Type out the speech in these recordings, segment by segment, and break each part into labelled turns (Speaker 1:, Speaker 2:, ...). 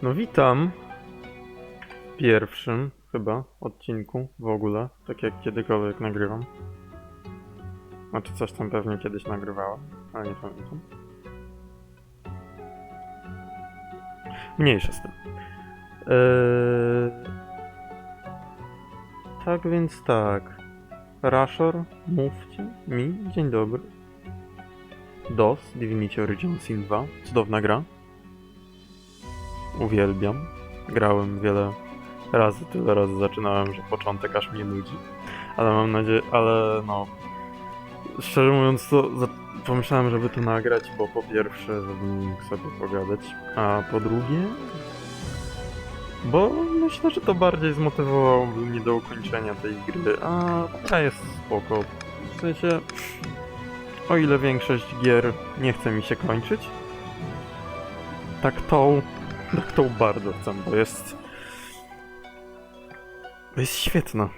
Speaker 1: No witam w pierwszym chyba odcinku w ogóle, tak jak kiedykolwiek nagrywam. Znaczy coś tam pewnie kiedyś nagrywałem, ale nie pamiętam. Mniejsza z tym. Tak więc tak. Rashor, mówcie mi, dzień dobry. DOS, Divinity Original Sin 2, cudowna gra. Uwielbiam. Grałem wiele razy, tyle razy zaczynałem, że początek aż mnie nudzi. Ale mam nadzieję, ale no... Szczerze mówiąc to pomyślałem, żeby to nagrać, bo po pierwsze, żebym mógł sobie pogadać, a po drugie... Bo myślę, że to bardziej zmotywowałoby mnie do ukończenia tej gry, a ta jest spoko. W sensie, o ile większość gier nie chce mi się kończyć, tak tą bardzo chcę, bo jest świetna.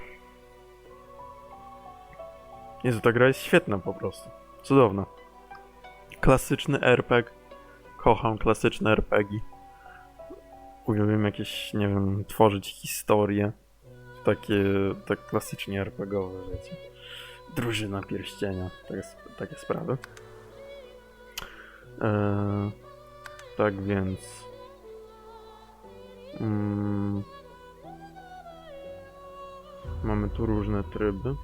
Speaker 1: Jezu, ta gra jest świetna po prostu. Cudowna. Klasyczny RPG. Kocham klasyczne RPG. Uwielbiam jakieś, nie wiem, tworzyć historie. Takie, tak klasycznie RPGowe, wiecie. Drużyna pierścienia. Takie sprawy. Tak więc... mamy tu różne tryby.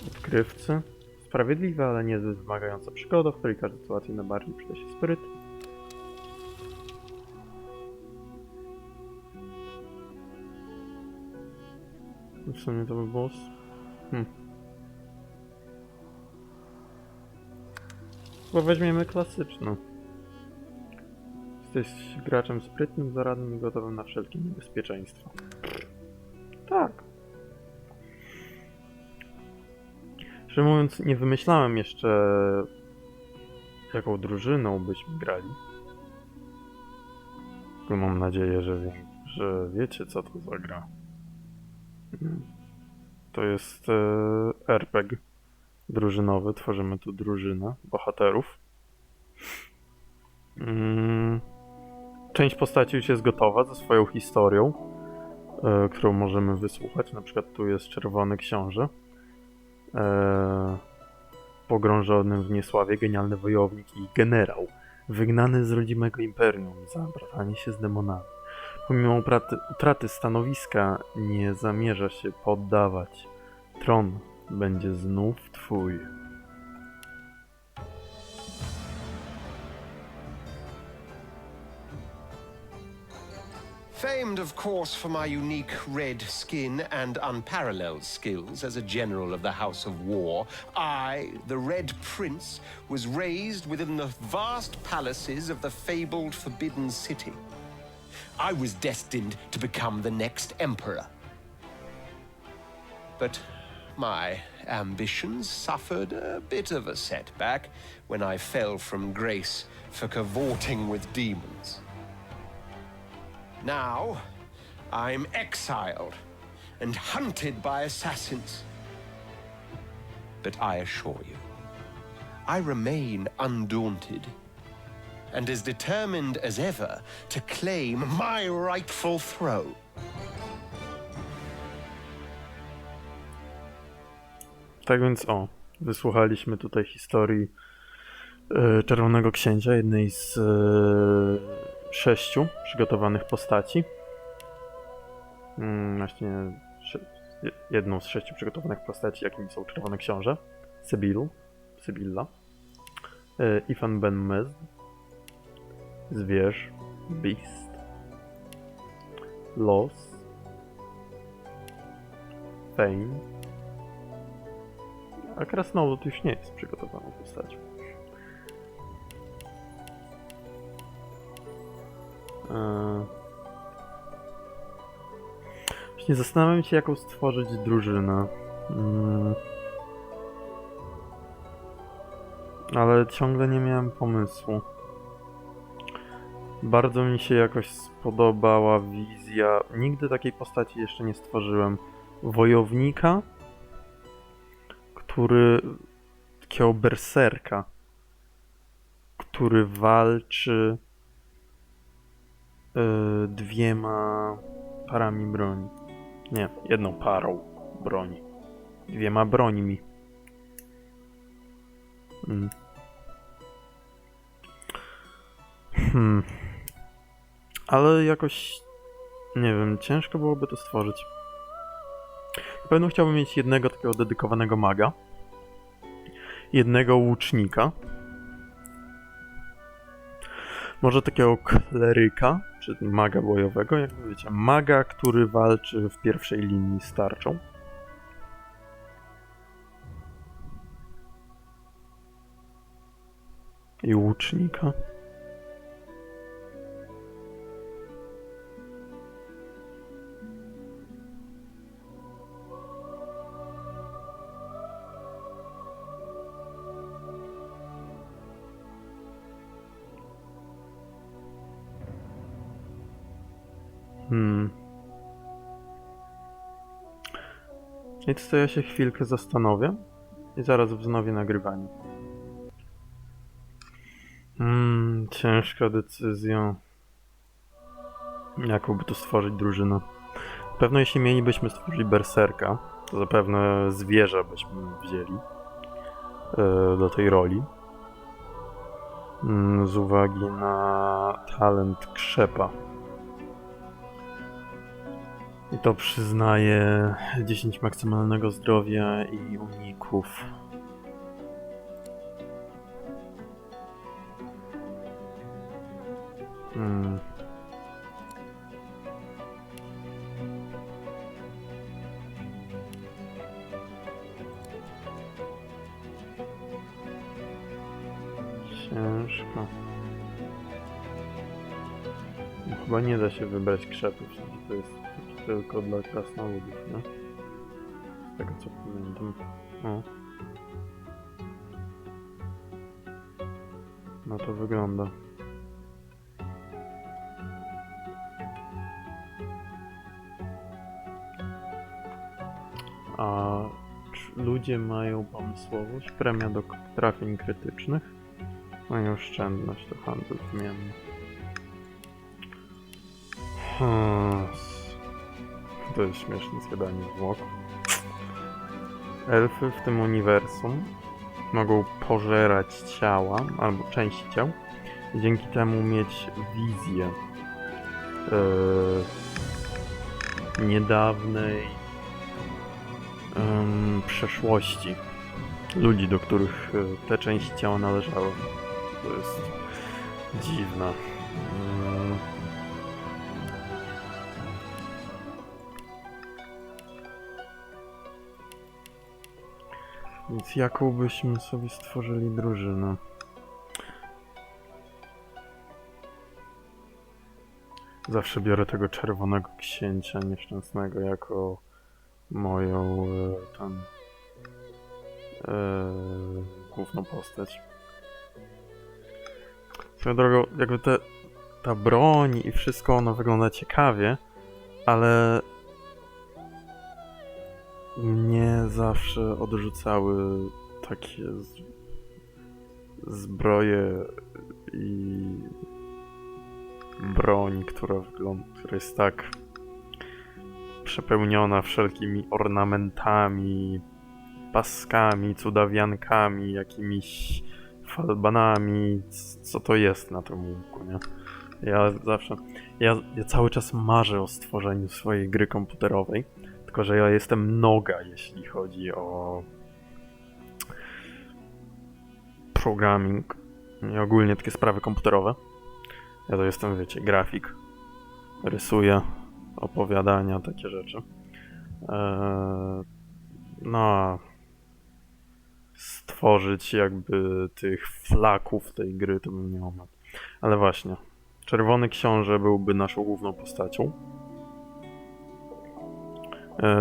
Speaker 1: Odkrywcy. Sprawiedliwe, ale niezbyt wymagająca przygoda, w której każda sytuacja najbardziej przyda się spryt. W sumie to by było... Bo weźmiemy klasyczną. Jesteś graczem sprytnym, zaradnym i gotowym na wszelkie niebezpieczeństwa. Tak. Szczerze mówiąc, nie wymyślałem jeszcze, jaką drużyną byśmy grali. Tylko mam nadzieję, że wiecie, co to za gra. To jest RPG drużynowy. Tworzymy tu drużynę bohaterów. Część postaci już jest gotowa ze swoją historią, którą możemy wysłuchać. Na przykład tu jest Czerwony Książę. Pogrążony w niesławie genialny wojownik i generał, wygnany z rodzimego imperium za bratanie się z demonami. Pomimo utraty stanowiska nie zamierza się poddawać. Tron będzie znów twój.
Speaker 2: Famed, of course, for my unique red skin and unparalleled skills as a general of the House of War, I, the Red Prince, was raised within the vast palaces of the fabled Forbidden City. I was destined to become the next emperor. But my ambitions suffered a bit of a setback when I fell from grace for cavorting with demons. Now, I'm exiled and hunted by assassins. But I assure you, I remain undaunted and as determined as ever to claim my rightful throne.
Speaker 1: Tak więc wysłuchaliśmy tutaj historii Czerwonego Księcia, jednej z 6 przygotowanych postaci. Właśnie jedną z 6 przygotowanych postaci, jakimi są Czerwone Książę, Sybilla, Ifan Ben Mezd, Zwierz, Beast, Los, Fame, a Krasnolud już nie jest przygotowaną postacią. Właśnie zastanawiam się, jaką stworzyć drużynę. Ale ciągle nie miałem pomysłu. Bardzo mi się jakoś spodobała wizja. Nigdy takiej postaci jeszcze nie stworzyłem. Wojownika, takiego berserka, który walczy 2 parami broni. Nie, 1 parą broni. 2 brońmi. Ale jakoś, nie wiem, ciężko byłoby to stworzyć. Na pewno chciałbym mieć jednego takiego dedykowanego maga. Jednego łucznika. Może takiego kleryka, czy maga bojowego, jak wiecie. Maga, który walczy w pierwszej linii z tarczą. I łucznika. Więc to ja się chwilkę zastanowię i zaraz wznowię nagrywanie. Ciężka decyzja. Jaką by tu stworzyć drużynę? Na pewno jeśli mielibyśmy stworzyć berserka, to zapewne zwierzę byśmy wzięli do tej roli. Z uwagi na talent krzepa. I to przyznaje 10 maksymalnego zdrowia i uników. Ciężko. Chyba nie da się wybrać krzepów, to jest tylko dla krasnoludów, nie? Z tego co pamiętam. O. No to wygląda. A ludzie mają pomysłowość, premia do trafień krytycznych, no i oszczędność to handel wymienny. To jest śmieszne zjadanie zwłok. Elfy w tym uniwersum mogą pożerać ciała albo części ciał i dzięki temu mieć wizję niedawnej przeszłości ludzi, do których te części ciała należały. To jest dziwne. Więc jaką byśmy sobie stworzyli drużynę? Zawsze biorę tego czerwonego księcia nieszczęsnego jako moją główną postać. Swoją drogą, jakby ta broń i wszystko ono wygląda ciekawie, ale mnie zawsze odrzucały takie zbroje i broń, która jest tak przepełniona wszelkimi ornamentami, paskami, cudawiankami, jakimiś falbanami. Co to jest na tym łuku, nie? Ja cały czas marzę o stworzeniu swojej gry komputerowej, tylko że ja jestem noga, jeśli chodzi o programming i ogólnie takie sprawy komputerowe. Ja to jestem, wiecie, grafik, rysuję, opowiadania, takie rzeczy. No a stworzyć jakby tych flaków tej gry to bym nie umiał. Ale właśnie, Czerwony Książę byłby naszą główną postacią.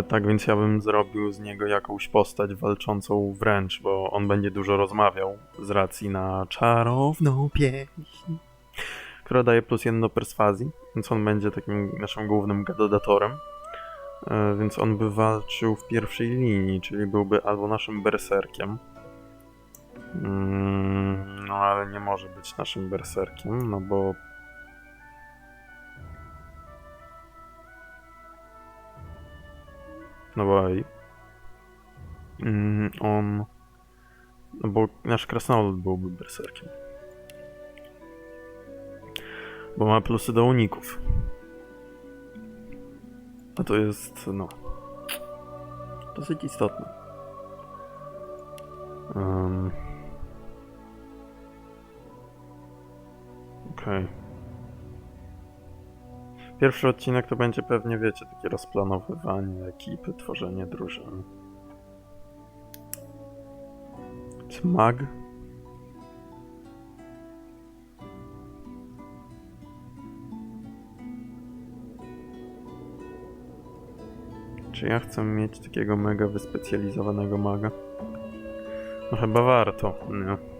Speaker 1: Tak więc ja bym zrobił z niego jakąś postać walczącą wręcz, bo on będzie dużo rozmawiał z racji na czarowną pieśń, która daje +1 do perswazji, więc on będzie takim naszym głównym gadatorem. Więc on by walczył w pierwszej linii, czyli byłby albo naszym berserkiem. No ale nie może być naszym berserkiem, no bo No bo on... No bo nasz krasnolud byłby berserkiem. Bo ma plusy do uników. A to jest, no... dosyć istotne. Okej. Pierwszy odcinek to będzie pewnie, wiecie, takie rozplanowywanie ekipy, tworzenie drużyny. Czy mag? Czy ja chcę mieć takiego mega wyspecjalizowanego maga? No chyba warto, nie?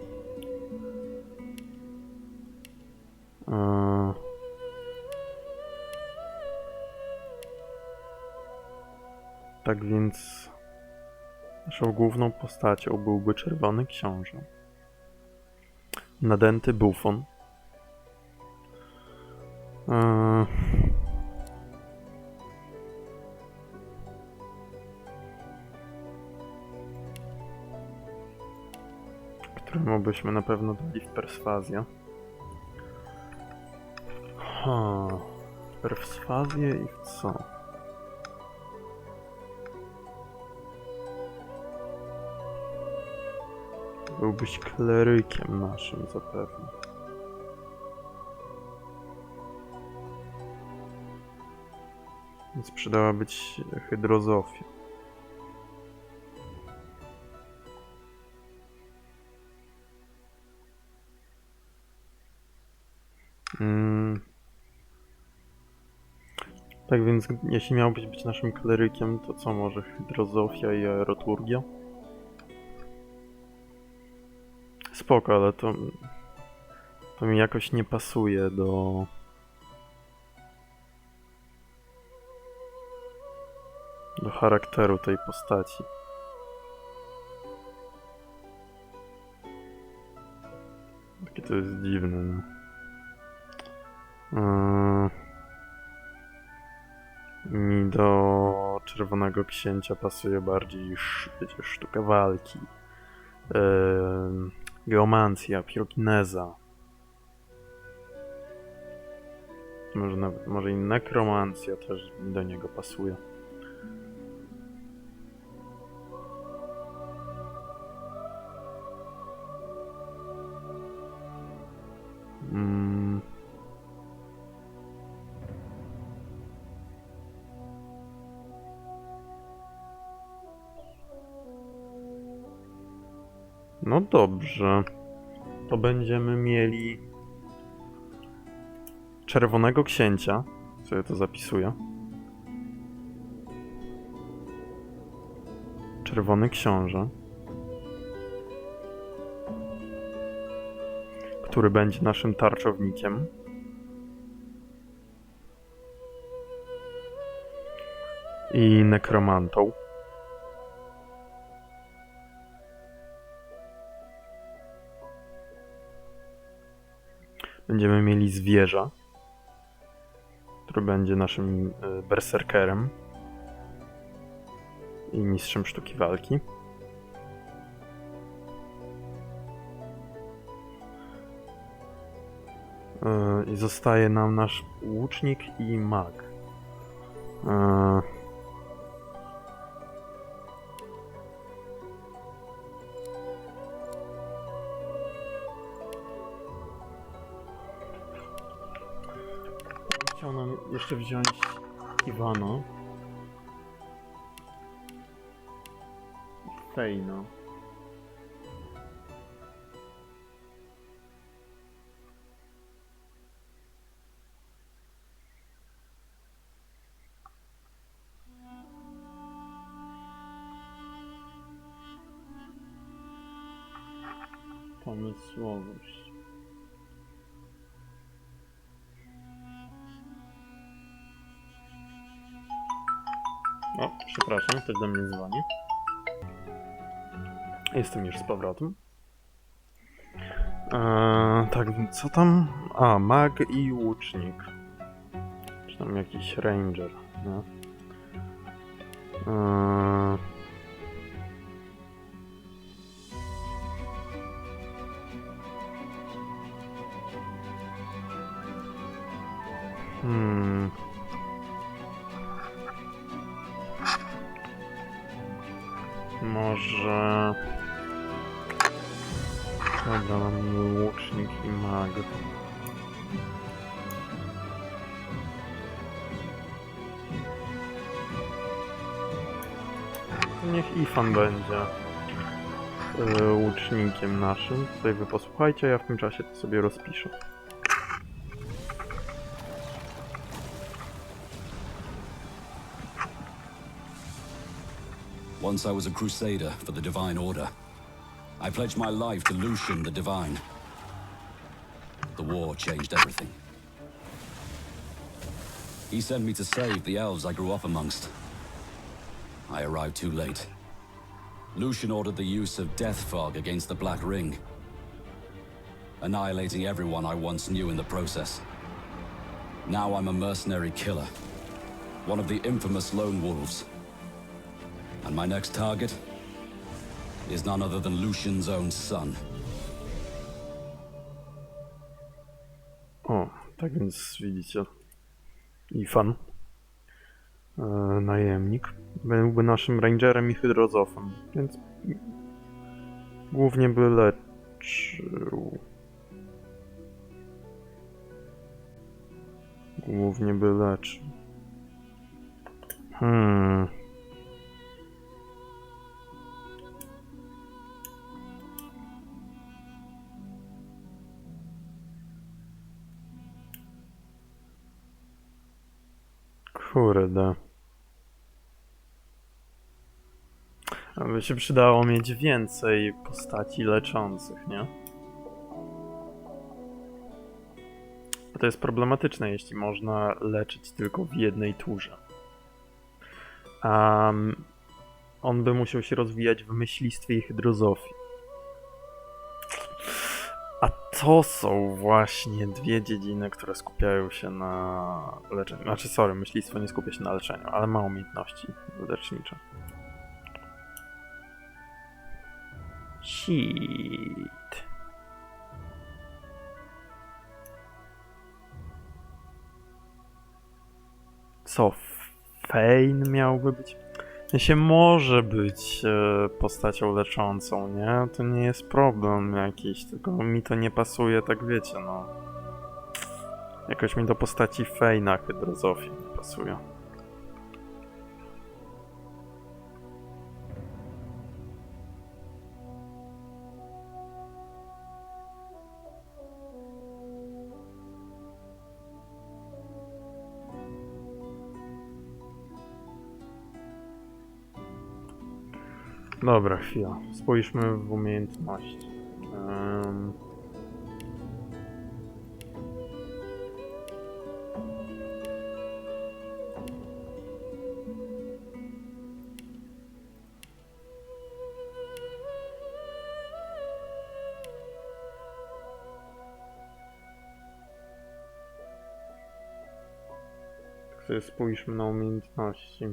Speaker 1: Tak więc naszą główną postacią byłby Czerwony Książę. Nadęty bufon. Któremu byśmy na pewno dali w perswazję. W perswazję i w co? Byłbyś klerykiem naszym zapewne. Więc przydałaby ci hydrozofia. Tak więc jeśli miałbyś być naszym klerykiem, to co, może hydrozofia i aeroturgia? Spoko, ale to mi jakoś nie pasuje do charakteru tej postaci. Takie to jest dziwne, no. Mi do Czerwonego Księcia pasuje bardziej wiecie, sztuka walki, geomancja, pirokineza. Może i nekromancja też do niego pasuje. No dobrze. To będziemy mieli Czerwonego Księcia. Sobie to zapisuję. Czerwony Książę. Który będzie naszym tarczownikiem. I nekromantą. Będziemy mieli zwierza, który będzie naszym berserkerem i mistrzem sztuki walki. I zostaje nam nasz łucznik i mag. Chciał nam jeszcze wziąć Iwana. Fejna. Pomysłowość. O, przepraszam, ktoś do mnie dzwoni. Jestem już z powrotem. Tak, więc co tam? A, mag i łucznik. Czy tam jakiś ranger, nie? Eee... Hmm. Może... Dobra, mam łucznik i mag. Niech Ifan będzie łucznikiem naszym. Tutaj wy posłuchajcie, ja w tym czasie to sobie rozpiszę.
Speaker 3: Once I was a crusader for the Divine Order. I pledged my life to Lucian the Divine. The war changed everything. He sent me to save the elves I grew up amongst. I arrived too late. Lucian ordered the use of death fog against the Black Ring, annihilating everyone I once knew in the process. Now I'm a mercenary killer, one of the infamous Lone Wolves. And my next target is none other than Lucian's own son.
Speaker 1: O, tak więc widzicie. Ifan, najemnik, byłby naszym rangerem i hydrozofem, więc głównie by leczył. Kurde. Aby się przydało mieć więcej postaci leczących, nie? To jest problematyczne, jeśli można leczyć tylko w jednej turze. On by musiał się rozwijać w myślistwie i hydrozofii. A to są właśnie dwie dziedziny, które skupiają się na leczeniu. Znaczy, sorry, myślistwo nie skupia się na leczeniu, ale ma umiejętności lecznicze. Shit. Co? Fein miałby być? Się może być postacią leczącą, nie? To nie jest problem jakiś, tylko mi to nie pasuje, tak wiecie, no. Jakoś mi do postaci Feina hydrozofii nie pasuje. Dobra, chwila. Spójrzmy w umiejętności. Tak sobie spójrzmy na umiejętności.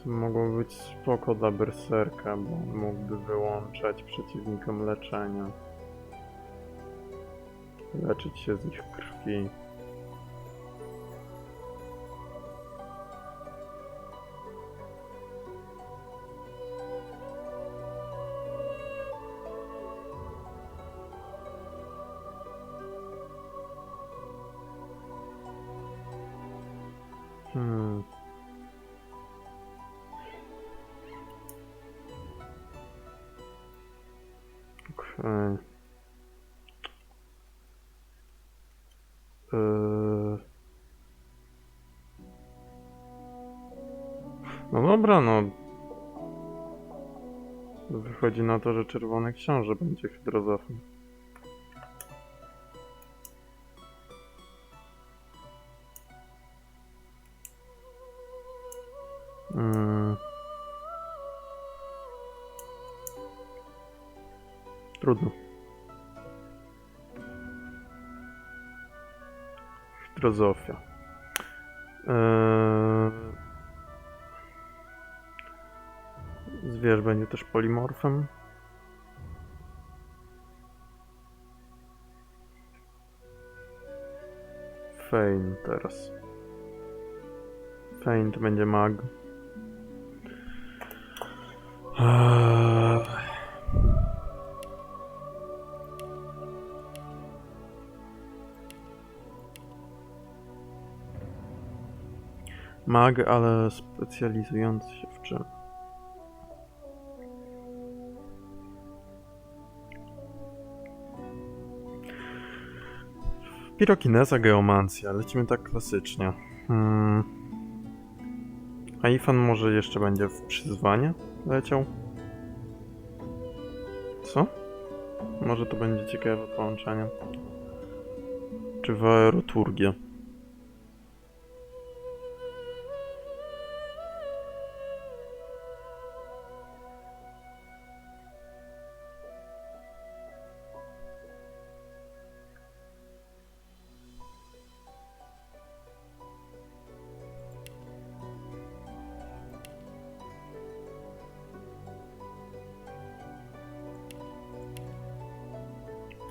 Speaker 1: To mogło być spoko dla berserka, bo on mógłby wyłączać przeciwnikom leczenia. Leczyć się z ich krwi. Okay. No dobra, no. Wychodzi na to, że Czerwony Książę będzie hydrozofem. Trudno. Filozofia. Zwierz będzie też polimorfem. Feint teraz. Feint będzie mag. Mag, ale specjalizujący się w czym? Pirokineza, geomancja. Lecimy tak klasycznie. A Ifan może jeszcze będzie w przyzwanie leciał? Co? Może to będzie ciekawe połączenie. Czy w aeroturgię?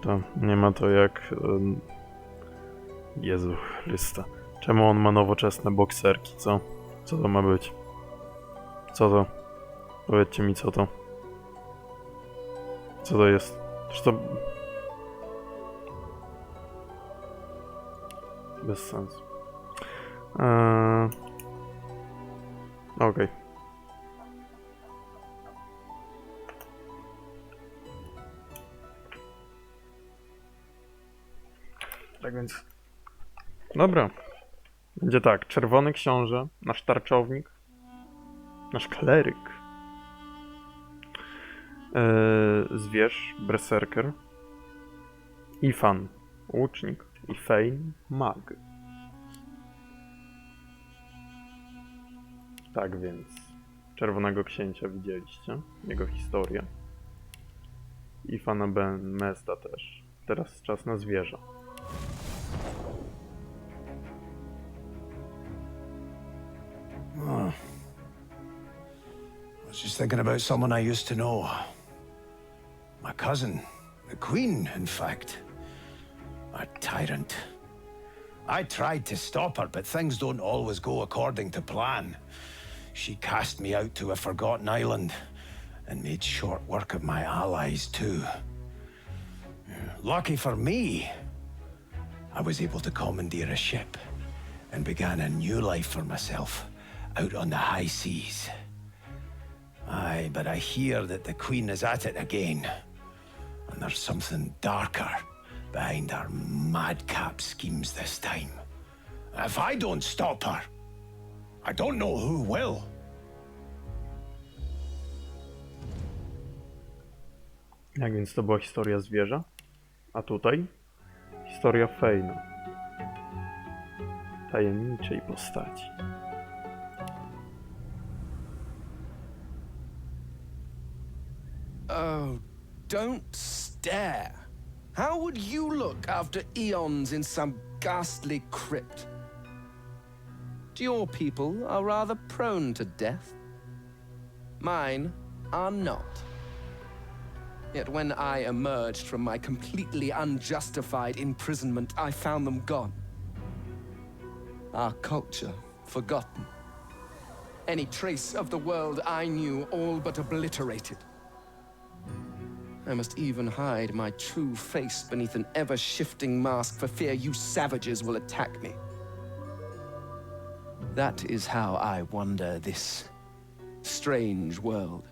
Speaker 1: To nie ma to jak... Jezu Chrysta. Czemu on ma nowoczesne bokserki, co? Co to ma być? Co to? Powiedzcie mi, co to? Co to jest? Czy to... Bez sensu. Okej. Tak więc... Dobra. Będzie tak. Czerwony książę, nasz tarczownik, nasz kleryk, zwierz, berserker, Ifan, łucznik i Fein, mag. Tak więc... Czerwonego księcia widzieliście, jego historię. Ifana Ben Mezda też. Teraz czas na zwierzę.
Speaker 4: Oh. I was just thinking about someone I used to know. My cousin, the Queen, in fact. A tyrant. I tried to stop her, but things don't always go according to plan. She cast me out to a forgotten island and made short work of my allies, too. Lucky for me, I was able to commandeer a ship and began a new life for myself out on the high seas. Aye, but I hear that the Queen is at it again, and there's something darker behind her madcap schemes this time. If I don't stop her, I don't know who will.
Speaker 1: Jak więc to była historia zwierza? A tutaj? Historia Feina. Tajemniczej postaci.
Speaker 5: Oh, don't stare. How would you look after eons in some ghastly crypt? Your people are rather prone to death. Mine are not. Yet when I emerged from my completely unjustified imprisonment, I found them gone. Our culture forgotten. Any trace of the world I knew all but obliterated. I must even hide my true face beneath an ever-shifting mask for fear you savages will attack me. That is how I wander this strange world,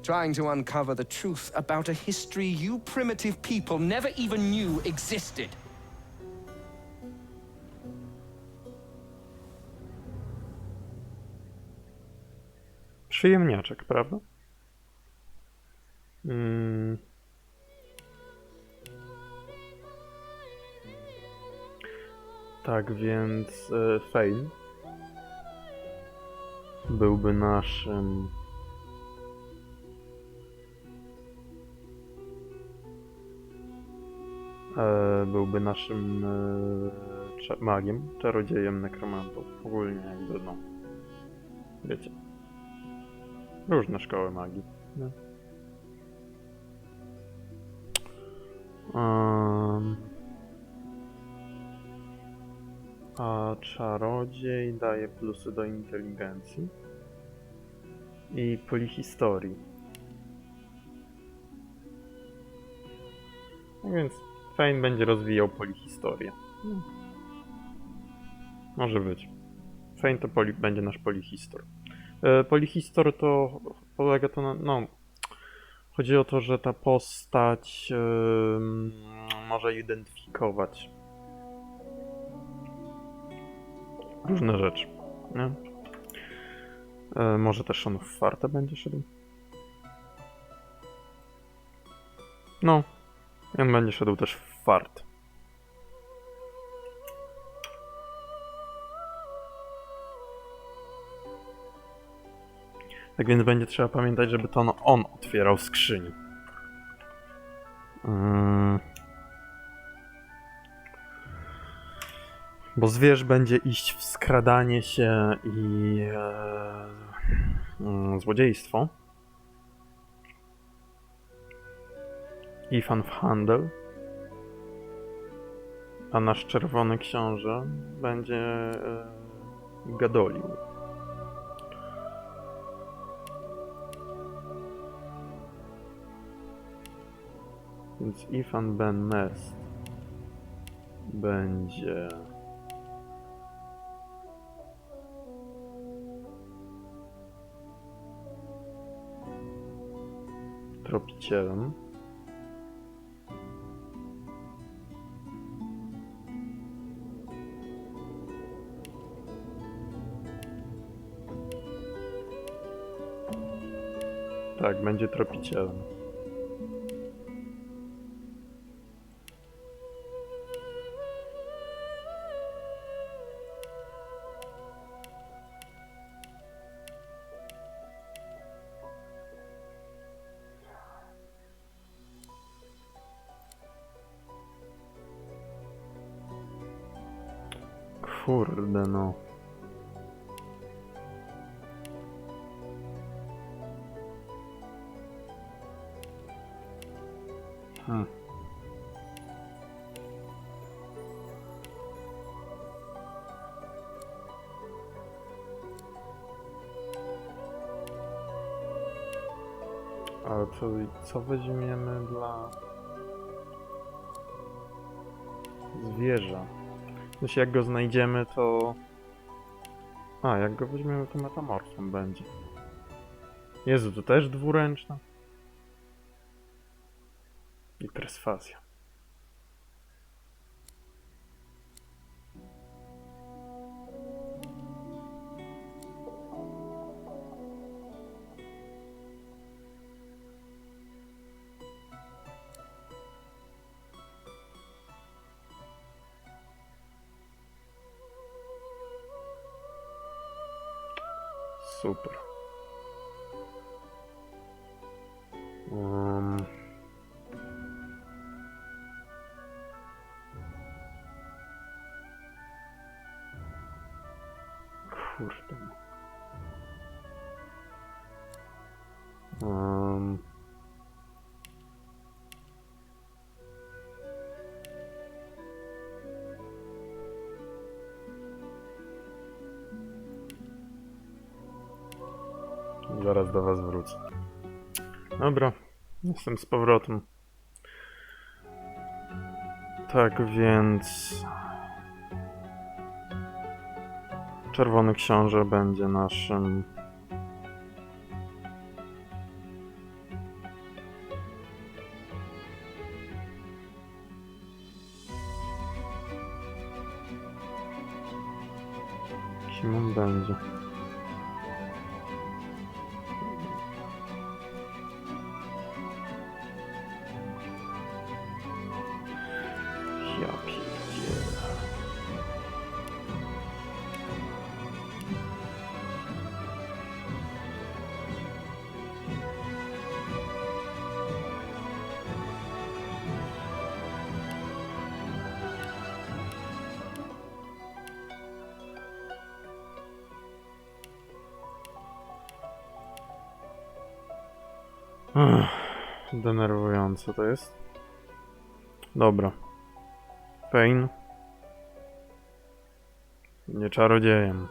Speaker 5: trying to uncover the truth about a history you primitive people never even knew existed.
Speaker 1: Przyjemniaczek, prawda? Tak więc Fein byłby naszym magiem, czarodziejem, nekromantą. Ogólnie jakby, no, wiecie, różne szkoły magii. Nie? A czarodziej daje plusy do inteligencji i polihistorii. Tak więc Fane będzie rozwijał polihistorię. Może być. Fane to będzie nasz polihistor. Polihistor to polega to na... no... Chodzi o to, że ta postać może identyfikować różne rzeczy, nie? Może też on w fartę będzie szedł? No, on będzie szedł też w fart. Tak więc będzie trzeba pamiętać, żeby to on otwierał skrzynię. Bo zwierz będzie iść w skradanie się i złodziejstwo. Ifan w handel. A nasz czerwony książę będzie gadolił. Więc Ifan Ben Nest będzie tropicielem. Tak, będzie tropicielem. Kurde no. Ale co weźmiemy dla zwierza? Jeśli jak go znajdziemy, to... A, jak go weźmiemy, to metamorfem będzie. Jezu, to też dwuręczna? I perswazja. Super. Kurde. Zaraz do was wrócę. Dobra, jestem z powrotem. Tak więc... Czerwony książę będzie naszym... Kim on będzie? Ja pierdzielę. Denerwujące to jest. Dobra. Pain. Nie czarodziejem.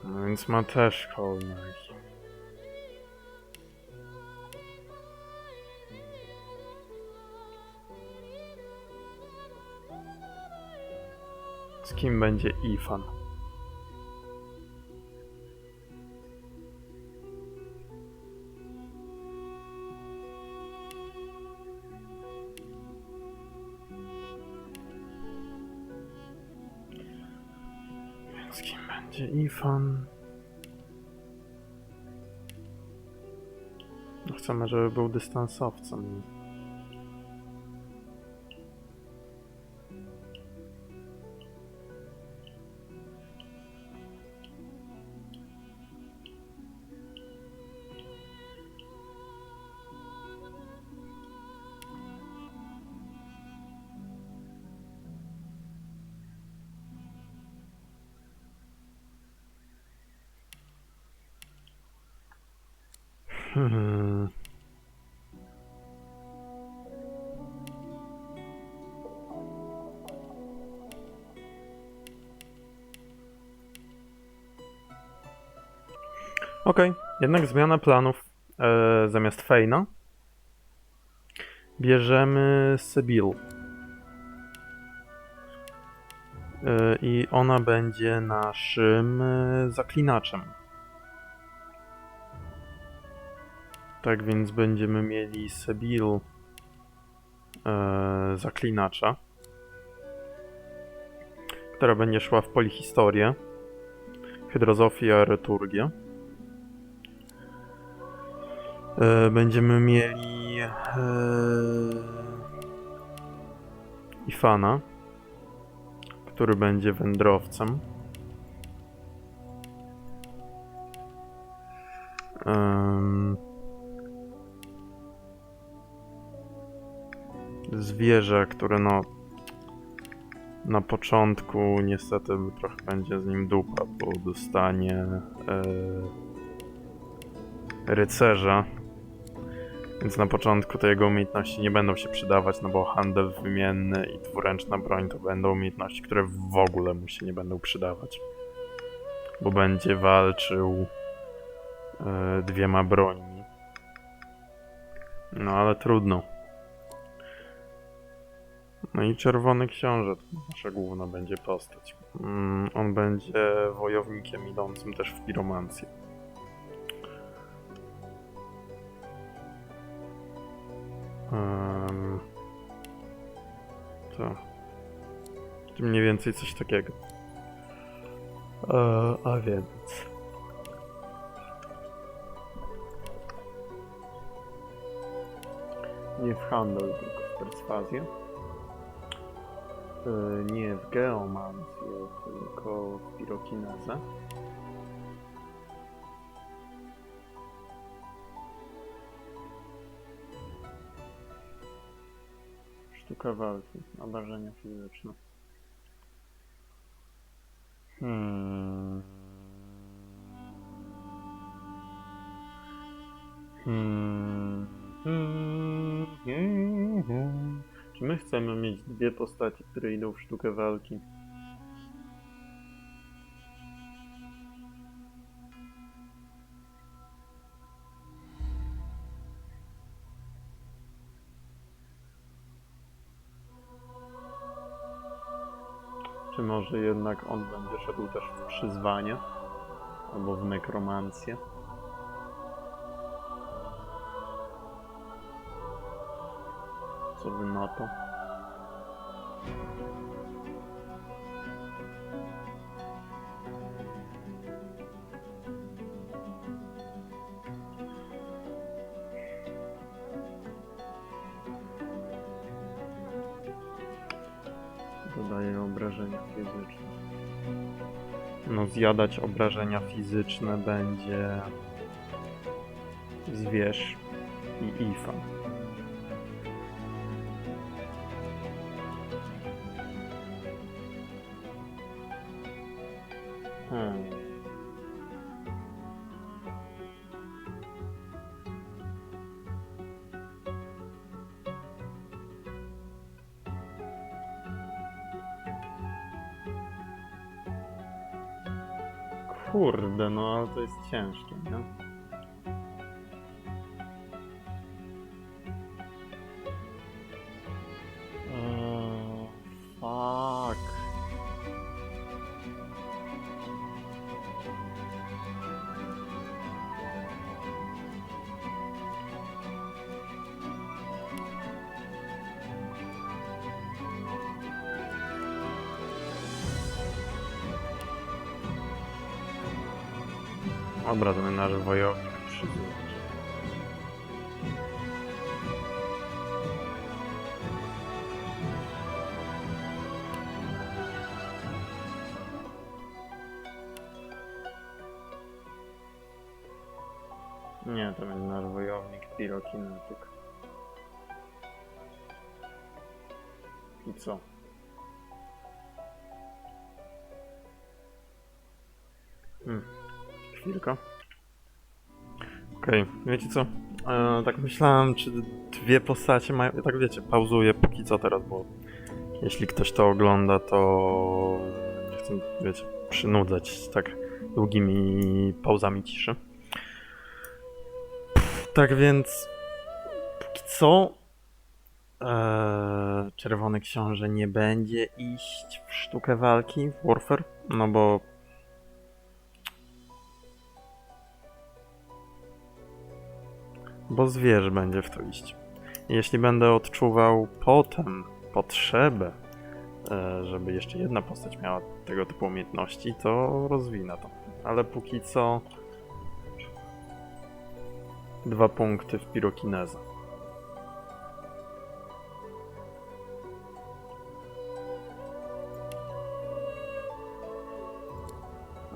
Speaker 1: No więc ma też kołnaj. Z kim będzie Ifan? Z kim będzie Ifan? No chcemy, żeby był dystansowcem. Hmm. Okej, jednak zmiana planów. Zamiast Fejna bierzemy Sybil. I ona będzie naszym zaklinaczem. Tak więc będziemy mieli Sybil zaklinacza, która będzie szła w polihistorię, hydrozofię, returgię. Będziemy mieli Ifana, który będzie wędrowcem. Zwierzę, które no na początku niestety trochę będzie z nim dupa, bo dostanie rycerza, więc na początku te jego umiejętności nie będą się przydawać, no bo handel wymienny i dwuręczna broń to będą umiejętności, które w ogóle mu się nie będą przydawać, bo będzie walczył dwiema brońmi. No ale trudno. No i Czerwony Książę, to nasza główna będzie postać. On będzie wojownikiem idącym też w piromancję. To mniej więcej coś takiego. A więc... Nie w handel, tylko w perswazję. Nie w geomancję, tylko w pirokinezę. Sztuka walki, obrażenia fizyczne. Czy my chcemy mieć dwie postaci, które idą w sztukę walki? Czy może jednak on będzie szedł też w przyzwanie? Albo w nekromancję? Co wy na to? Dodaję obrażenia fizyczne. No zjadać obrażenia fizyczne będzie zwierz i Ifan. Kurde, no ale to jest ciężkie, nie? Fuck. Dobra, to nasz wojownik przyzwyczaj. Nie, to będzie nasz wojownik pirokinetyk. I co? Chwilkę. Okej, wiecie co? Tak myślałem, czy dwie postacie mają... Tak wiecie, pauzuję póki co teraz, bo jeśli ktoś to ogląda, to nie chcę, wiecie, przynudzać tak długimi pauzami ciszy. Tak więc póki co Czerwony Książę nie będzie iść w sztukę walki, w Warfare, no bo zwierz będzie w to iść. Jeśli będę odczuwał potem potrzebę, żeby jeszcze jedna postać miała tego typu umiejętności, to rozwinę to. Ale póki co 2 punkty w pirokinezę.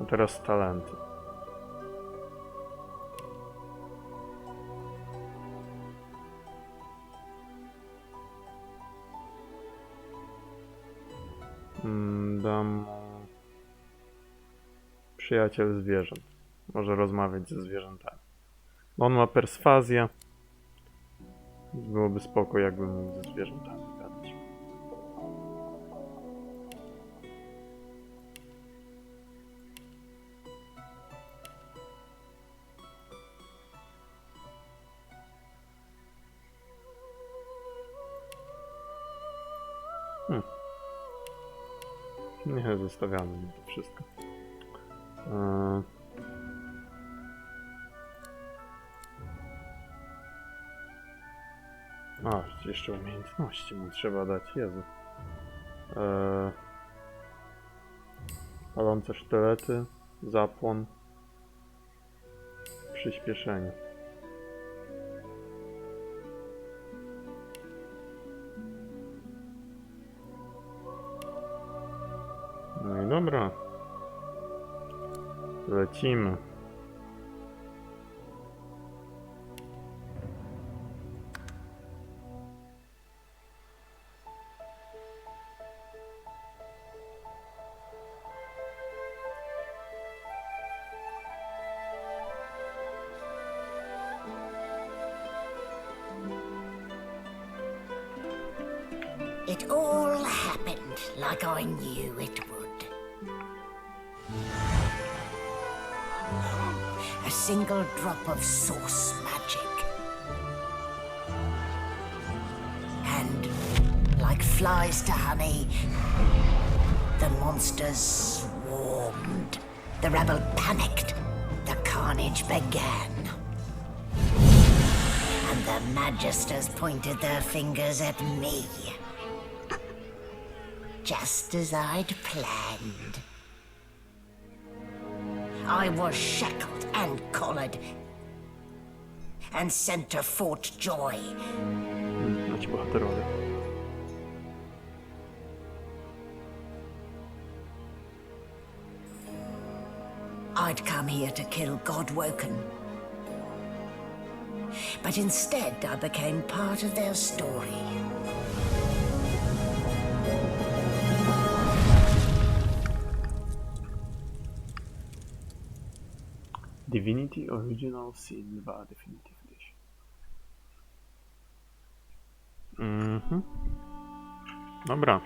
Speaker 1: A teraz talenty. Dam przyjaciel zwierząt. Może rozmawiać ze zwierzętami. On ma perswazję. Byłoby spoko, jakbym mógł ze zwierzętami gadać. Nie, zostawiamy mi to wszystko. Jeszcze umiejętności mu trzeba dać, Jezu. Palące sztylety, zapłon, przyspieszenie. No i dobra. Lecimy.
Speaker 6: It all happened like I knew it would. A single drop of source magic. And like flies to honey, the monsters swarmed. The rebel panicked. The carnage began. And the magisters pointed their fingers at me. Just as I'd planned. I was shackled and collared and sent to Fort Joy.
Speaker 1: Nasi bohaterowie.
Speaker 6: I'd come here to kill Godwoken. But instead I became part of their story.
Speaker 1: Divinity Original Sin 2 Definitive Edition. Dobra.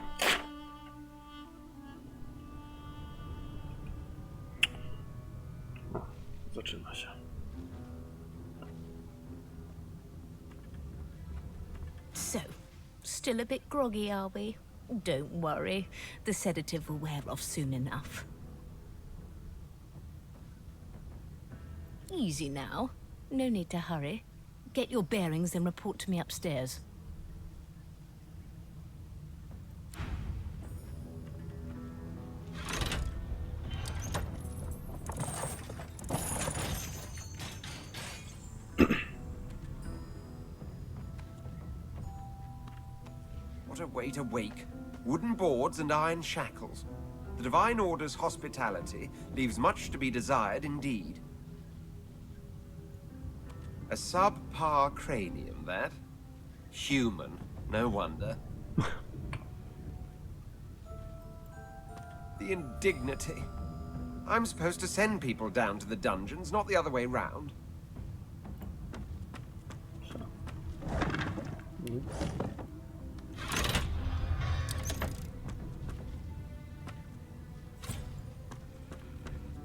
Speaker 1: Zaczyna się.
Speaker 7: So, still a bit groggy, are we? Don't worry. The sedative will wear off soon enough. Easy now. No need to hurry. Get your bearings and report to me upstairs.
Speaker 2: What a way to wake. Wooden boards and iron shackles. The Divine Order's hospitality leaves much to be desired indeed. A subpar cranium, that? Human, no wonder. The indignity. I'm supposed to send people down to the dungeons, not the other way round.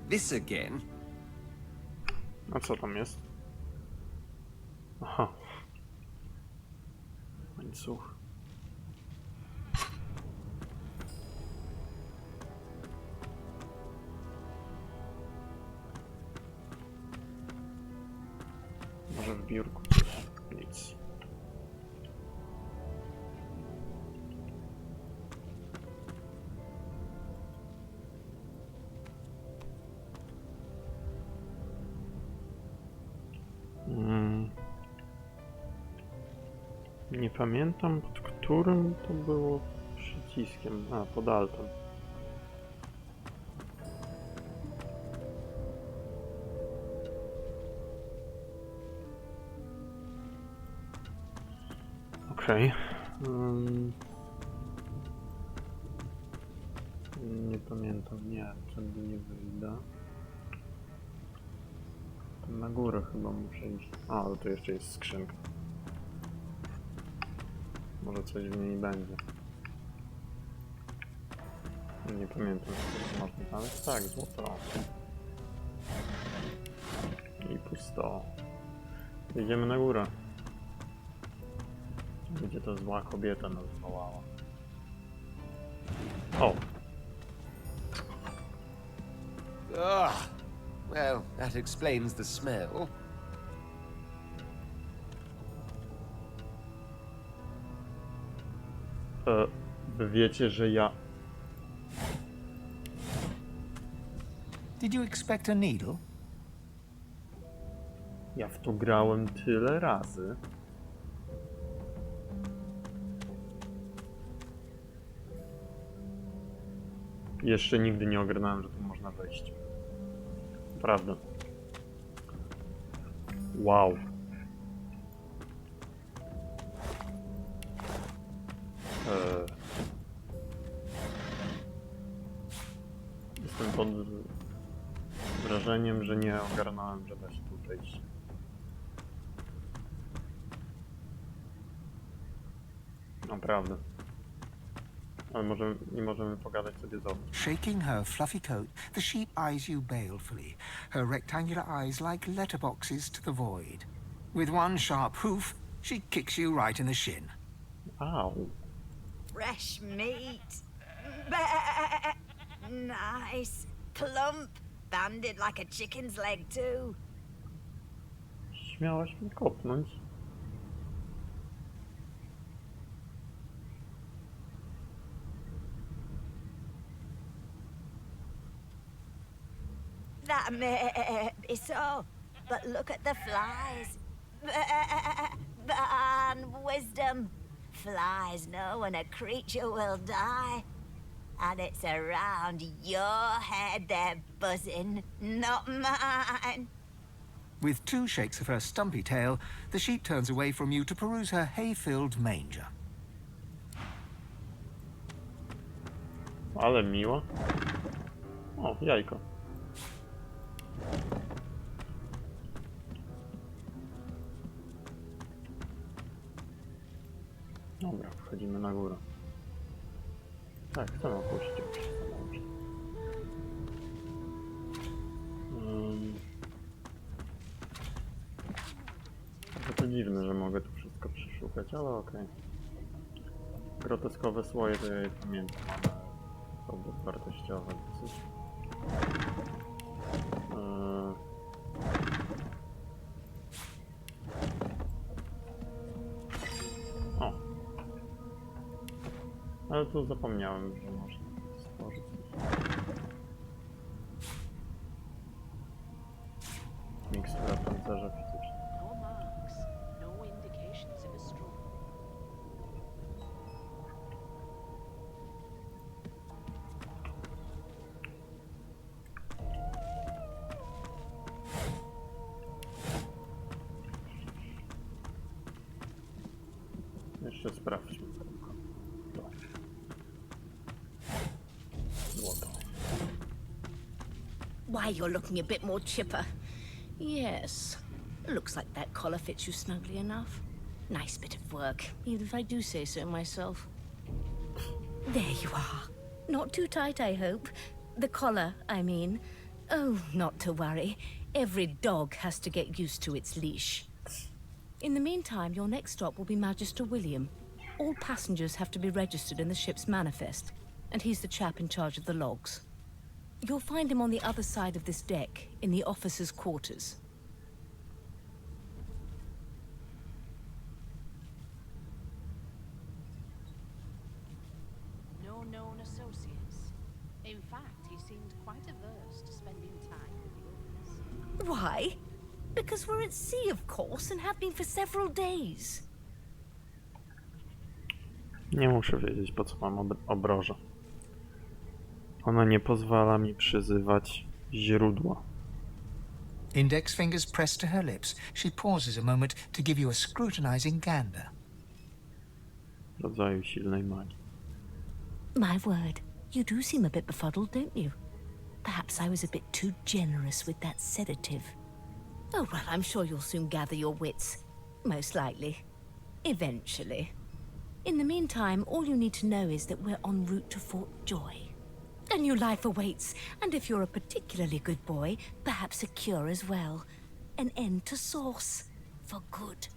Speaker 2: This again?
Speaker 1: A co tam jest? Aha. Łańcuch. Może w biurku? Nic. Nie pamiętam, pod którym to było przyciskiem. A, pod altem. Okej. Nie pamiętam, nie, tędy nie wyjdę. Tam na górę chyba muszę iść. A, ale to jeszcze jest skrzynka. Może coś w niej będzie. Nie pamiętam, co można znaleźć. Tak, złoto. I pusto. Idziemy na górę. Gdzie ta zła kobieta nas wołała. O!
Speaker 2: Ugh. Well, that explains the smell.
Speaker 1: Wy wiecie, że ja...
Speaker 4: Did you expect a needle?
Speaker 1: Ja w to grałem tyle razy. Jeszcze nigdy nie ogarnąłem, że tu można wejść. Prawda. Wow. Jestem pod wrażeniem, że nie ogarnąłem, że da się tu wejść. Naprawdę. Ale nie możemy pogadać sobie z obok.
Speaker 8: Shaking her fluffy coat, the sheep eyes you balefully, her rectangular eyes like letterboxes to the void. With one sharp hoof, she kicks you right in the shin.
Speaker 1: Au.
Speaker 6: Fresh meat. Nice. Plump. Banded like a chicken's leg, too.
Speaker 1: Śmiałaś mnie kopnąć.
Speaker 6: That may be so, but look at the flies. And wisdom. Flies know when a creature will die. And it's around your head they're buzzing, not mine.
Speaker 8: With two shakes of her stumpy tail, the sheep turns away from you to peruse her hay-filled manger.
Speaker 1: Ale miło. O, jajko. Dobra, wchodzimy na górę. Tak, chcę opuścić. To dziwne, że mogę tu wszystko przeszukać, ale okej. Groteskowe słoje to ja je pamiętam, ale są bezwartościowe dosyć. O! Ale tu zapomniałem, że można stworzyć mikstura pancerza fizycznego.
Speaker 9: No marks, no indications of a struggle.
Speaker 1: Jeszcze sprawdźmy tylko. To. Złoto.
Speaker 7: Why, you're looking a bit more chipper. Yes. Looks like that collar fits you snugly enough. Nice bit of work, even if I do say so myself. There you are. Not too tight, I hope. The collar, I mean. Oh, not to worry. Every dog has to get used to its leash. In the meantime, your next stop will be Magister William. All passengers have to be registered in the ship's manifest, and he's the chap in charge of the logs. You'll find him on the other side of this deck, in the officers' quarters.
Speaker 9: No known associates. In fact, he seemed quite averse to spending time with the others.
Speaker 7: Why? Because we're at sea, of course, and have been for several days.
Speaker 1: Nie muszę wiedzieć, po co mam obrożę. Ona nie pozwala mi przyzywać źródła.
Speaker 8: Index fingers pressed to her lips, she pauses a moment to give you a scrutinizing gander.
Speaker 1: Rodzaju silnej magii.
Speaker 7: My word, you do seem a bit befuddled, don't you? Perhaps I was a bit too generous with that sedative. Oh, well, I'm sure you'll soon gather your wits. Most likely. Eventually. In the meantime, all you need to know is that we're en route to Fort Joy. A new life awaits, and if you're a particularly good boy, perhaps a cure as well. An end to Sauce. For good.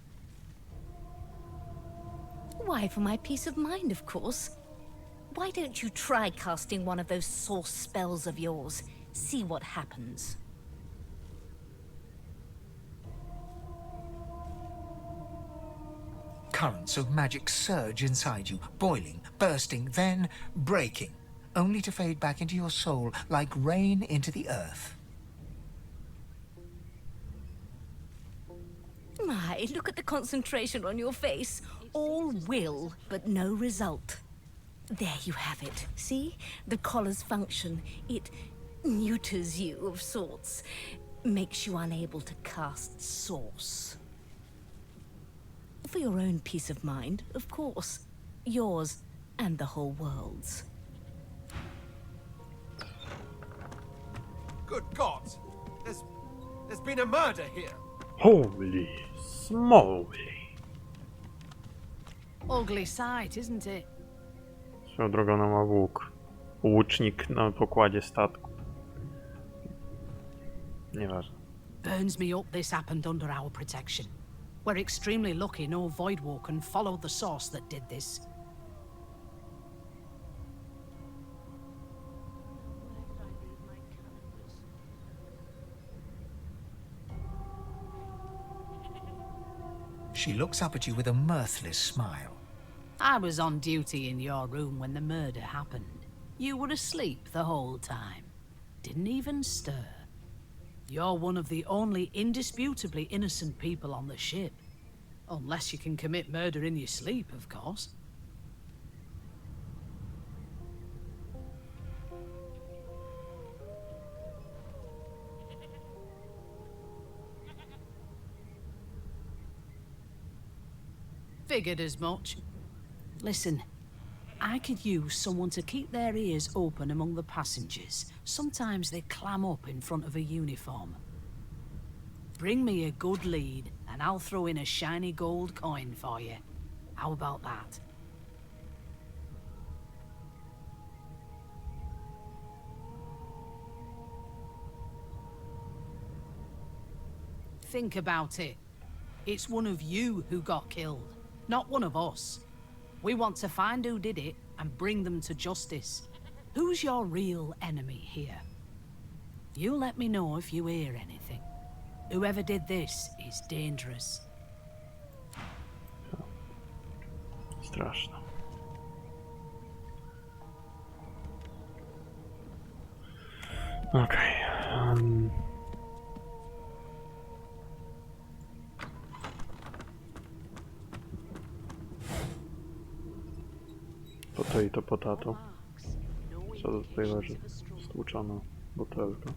Speaker 7: Why, for my peace of mind, of course. Why don't you try casting one of those Sauce spells of yours? See what happens.
Speaker 8: Currents of magic surge inside you, boiling, bursting, then breaking, only to fade back into your soul like rain into the earth.
Speaker 7: My, look at the concentration on your face. All will, but no result. There you have it. See? The collar's function. It neuters you of sorts. Makes you unable to cast Sauce. For your own peace of mind, of course. Yours and the whole world's.
Speaker 10: Good God! There's been a murder here!
Speaker 1: Holy smoly!
Speaker 9: Ugly sight, isn't it?
Speaker 1: Swoją drogą ona ma łuk. Łucznik na pokładzie statku. Nieważne.
Speaker 9: Burns me up this happened under our protection. We're extremely lucky no Voidwalker followed the source that did this.
Speaker 8: She looks up at you with a mirthless smile.
Speaker 9: I was on duty in your room when the murder happened. You were asleep the whole time. Didn't even stir. You're one of the only indisputably innocent people on the ship. Unless you can commit murder in your sleep, of course. Figured as much. Listen, I could use someone to keep their ears open among the passengers. Sometimes they clam up in front of a uniform. Bring me a good lead, and I'll throw in a shiny gold coin for you. How about that? Think about it. It's one of you who got killed, not one of us. We want to find who did it and bring them to justice. Who's your real enemy here? You let me know if you hear anything. Whoever did this is dangerous.
Speaker 1: Straszne. Okej. Potato, potato. Co to tutaj leży? Stłuczona butelka.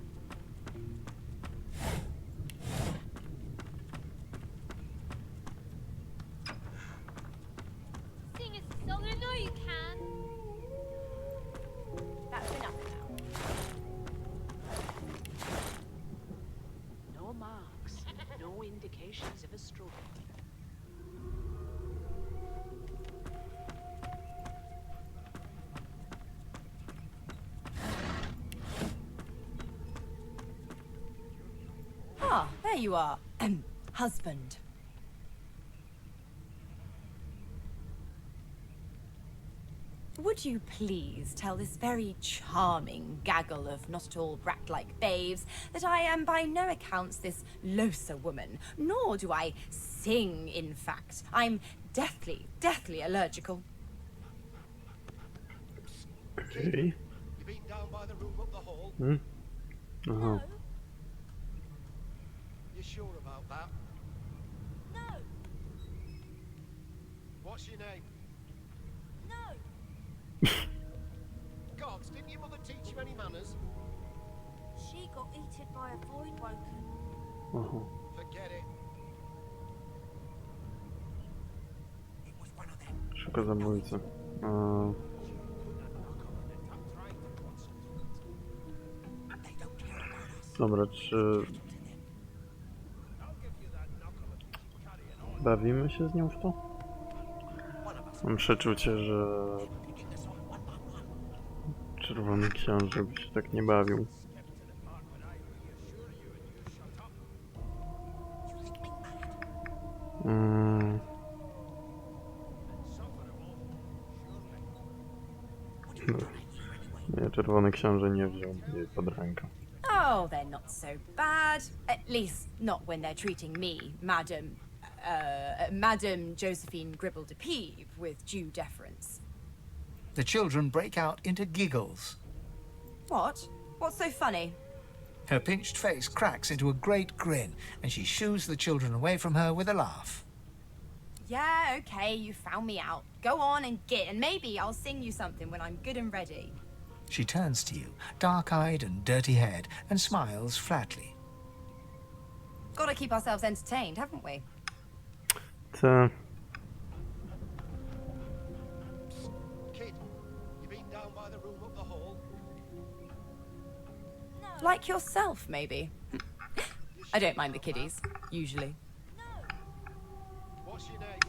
Speaker 11: Sing us a song, I know you can.
Speaker 7: That's enough now.
Speaker 9: No marks, no indications of a struggle.
Speaker 12: Ah, there you are. Husband. Would you please tell this very charming gaggle of not at all brat-like babes that I am by no accounts this loser woman, nor do I sing, in fact. I'm deathly, deathly allergical.
Speaker 1: Okej.
Speaker 10: You been down by the room up the hall?
Speaker 1: Aha.
Speaker 10: You sure about that?
Speaker 6: No,
Speaker 10: What's your name?
Speaker 6: no.
Speaker 10: Gods, didn't your mother teach you any manners?
Speaker 6: She got eaten by a void woken.
Speaker 1: Aha.
Speaker 10: Forget it.
Speaker 1: Szuka zabójcy. Dobra, czy... Bawimy się z nią w to? Mam przeczucie, że... Czerwony książę by się tak nie bawił. Nie, czerwony książę nie wziął jej pod rękę.
Speaker 12: Oh, they're not so bad. At least not when they're treating me, Madam Josephine Gribble de Peeve, with due deference.
Speaker 8: The children break out into giggles.
Speaker 12: What? What's so funny?
Speaker 8: Her pinched face cracks into a great grin, and she shoos the children away from her with a laugh.
Speaker 12: Yeah, okay, you found me out. Go on and git, and maybe I'll sing you something when I'm good and ready.
Speaker 8: She turns to you, dark-eyed and dirty-haired, and smiles flatly.
Speaker 12: Gotta keep ourselves entertained, haven't we?
Speaker 1: Co?
Speaker 10: Kid, you been down by the room up the hall?
Speaker 12: Like yourself, maybe. I don't mind the kiddies, usually.
Speaker 10: What's your name?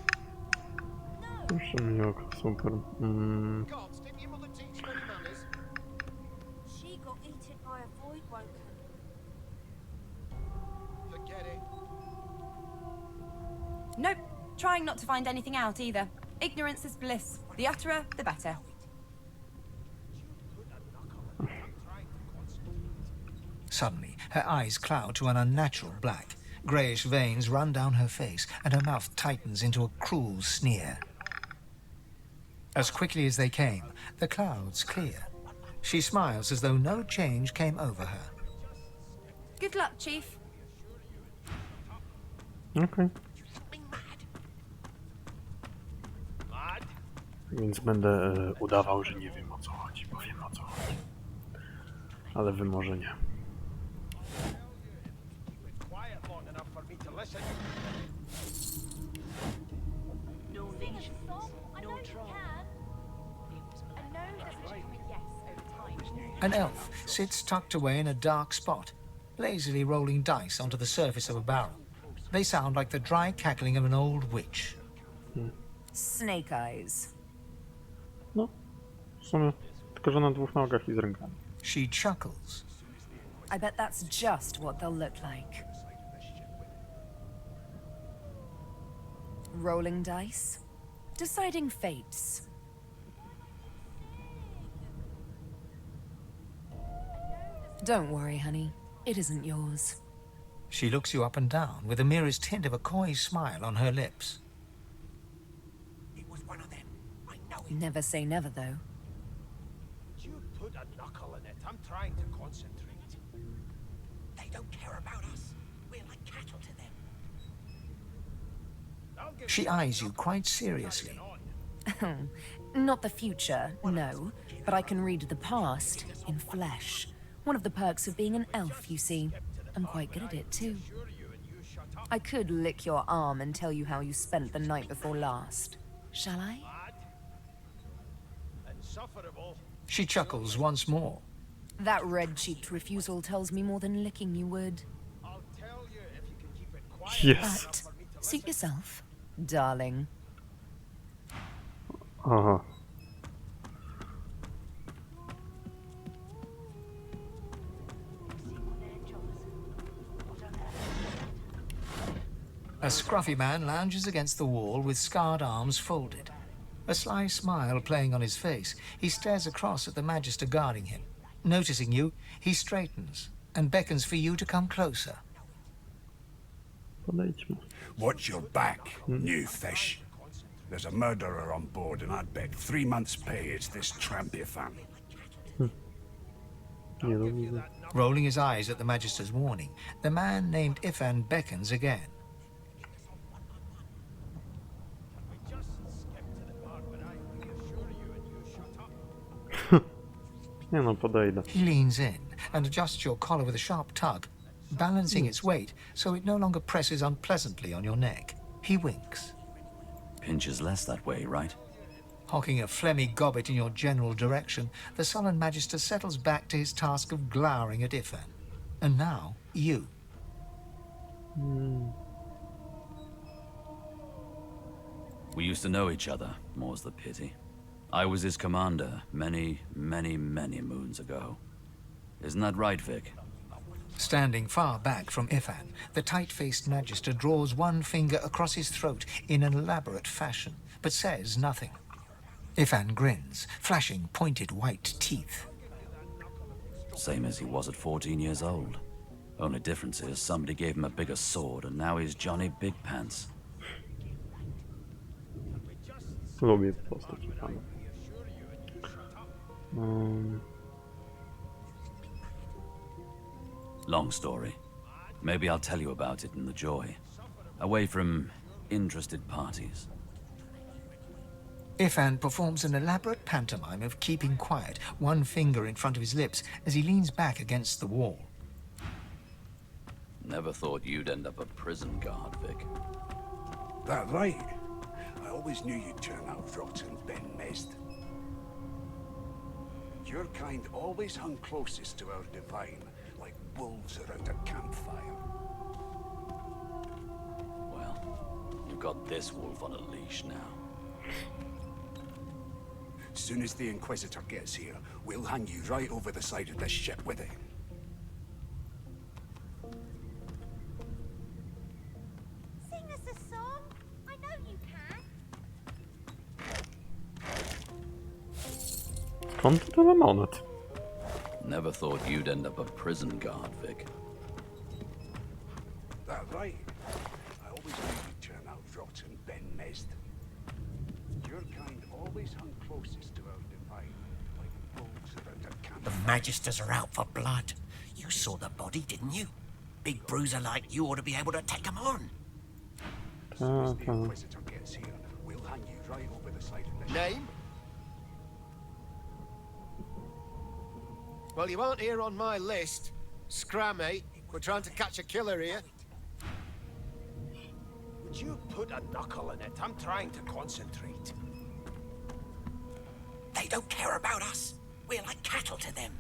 Speaker 1: Proszę mnie oko, super.
Speaker 10: Gods, didn't your mother teach you any manners?
Speaker 6: She got eaten by a void woken.
Speaker 10: Forget it.
Speaker 12: Nope, trying not to find anything out either. Ignorance is bliss. The utterer, the better.
Speaker 8: Suddenly, her eyes cloud to an unnatural black. Greyish veins run down her face, and her mouth tightens into a cruel sneer. As quickly as they came, the clouds clear. She smiles as though no change came over her.
Speaker 12: Good luck, Chief.
Speaker 1: Okej.
Speaker 10: Mad?
Speaker 1: Więc będę udawał, że nie wiem o co chodzi, bo wiem o co chodzi. Ale wy może nie.
Speaker 10: Quiet long enough for me to listen.
Speaker 9: No lesion, no trauma.
Speaker 8: An elf sits tucked away in a dark spot, lazily rolling dice onto the surface of a barrel. They sound like the dry cackling of an old witch.
Speaker 12: Snake eyes.
Speaker 1: No, w sumie tylko, że na dwóch nogach i z rękami.
Speaker 8: She chuckles.
Speaker 12: I bet that's just what they'll look like. Rolling dice? Deciding fates? Don't worry, honey. It isn't yours.
Speaker 8: She looks you up and down with the merest hint of a coy smile on her lips.
Speaker 4: It was one of them. I know it.
Speaker 12: Never say never, though.
Speaker 10: Would you put a knuckle in it? I'm trying to concentrate.
Speaker 4: They don't care about us. We're like cattle to them.
Speaker 10: I'll give
Speaker 8: She
Speaker 10: you
Speaker 8: eyes
Speaker 10: a
Speaker 8: you
Speaker 10: knuckle
Speaker 8: quite
Speaker 10: if you
Speaker 8: seriously.
Speaker 10: carry on.
Speaker 12: Not the future, no. But I can read the past in flesh. One of the perks of being an elf, you see. I'm quite good at it, too. I could lick your arm and tell you how you spent the night before last. Shall I?
Speaker 10: Mad. Insufferable.
Speaker 8: She chuckles once more.
Speaker 12: That red-cheeked refusal tells me more than licking you would.
Speaker 10: I'll tell you if you can keep it quiet.
Speaker 1: Yes.
Speaker 12: But suit yourself, darling.
Speaker 1: Aha.
Speaker 8: A scruffy man lounges against the wall with scarred arms folded. A sly smile playing on his face, he stares across at the Magister guarding him. Noticing you, he straightens and beckons for you to come closer.
Speaker 1: Podejdźmy.
Speaker 13: Watch your back, new fish. There's a murderer on board, and I'd bet 3 months' pay it's this tramp you found.
Speaker 1: Nie lubię.
Speaker 8: Rolling his eyes at the Magister's warning, the man named Ifan beckons again.
Speaker 1: Nie no, podejdę.
Speaker 8: He leans in and adjusts your collar with a sharp tug, balancing its weight so it no longer presses unpleasantly on your neck. He winks,
Speaker 3: Pinches less that way, right?
Speaker 8: hocking a phlegmy gobbet in your general direction. The sullen Magister settles back to his task of glowering at Ifan. And now, you.
Speaker 3: We used to know each other, more's the pity. I was his commander many, many, many moons ago. Isn't that right, Vic?
Speaker 8: Standing far back from Ifan, the tight-faced Magister draws one finger across his throat in an elaborate fashion, but says nothing. Ifan grins, flashing pointed white teeth.
Speaker 3: Same as he was at 14 years old. Only difference is somebody gave him a bigger sword and now he's Johnny Big Pants.
Speaker 1: Lubię postać Ifana.
Speaker 3: Long story. Maybe I'll tell you about it in the joy. Away from interested parties.
Speaker 8: Ifan performs an elaborate pantomime of keeping quiet, one finger in front of his lips as he leans back against the wall.
Speaker 3: Never thought you'd end up a prison guard, Vic.
Speaker 13: That right? I always knew you'd turn out rotten, Ben Mest. Your kind always hung closest to our divine, like wolves around a campfire.
Speaker 3: Well, you've got this wolf on a leash now.
Speaker 13: As soon as the Inquisitor gets here, we'll hang you right over the side of this ship with it.
Speaker 11: Sing us a song. I know you can.
Speaker 1: Skąd tyle monet?
Speaker 3: Never thought you'd end up a prison guard, Vic.
Speaker 13: That right? I always knew you'd turn out rotten, Ben Mest. Your kind always hung closest to our divine, like wolves around a
Speaker 4: The
Speaker 13: campfire.
Speaker 4: Magisters are out for blood. You saw the body, didn't you? Big bruiser like you ought to be able to take him on.
Speaker 13: As soon as the Inquisitor gets here, we'll hang you right over the side of the
Speaker 10: Name? Well, you aren't here on my list. Scram, mate. We're trying to catch a killer here. Would you put a knuckle in it? I'm trying to concentrate.
Speaker 4: They don't care about us. We're like cattle to them.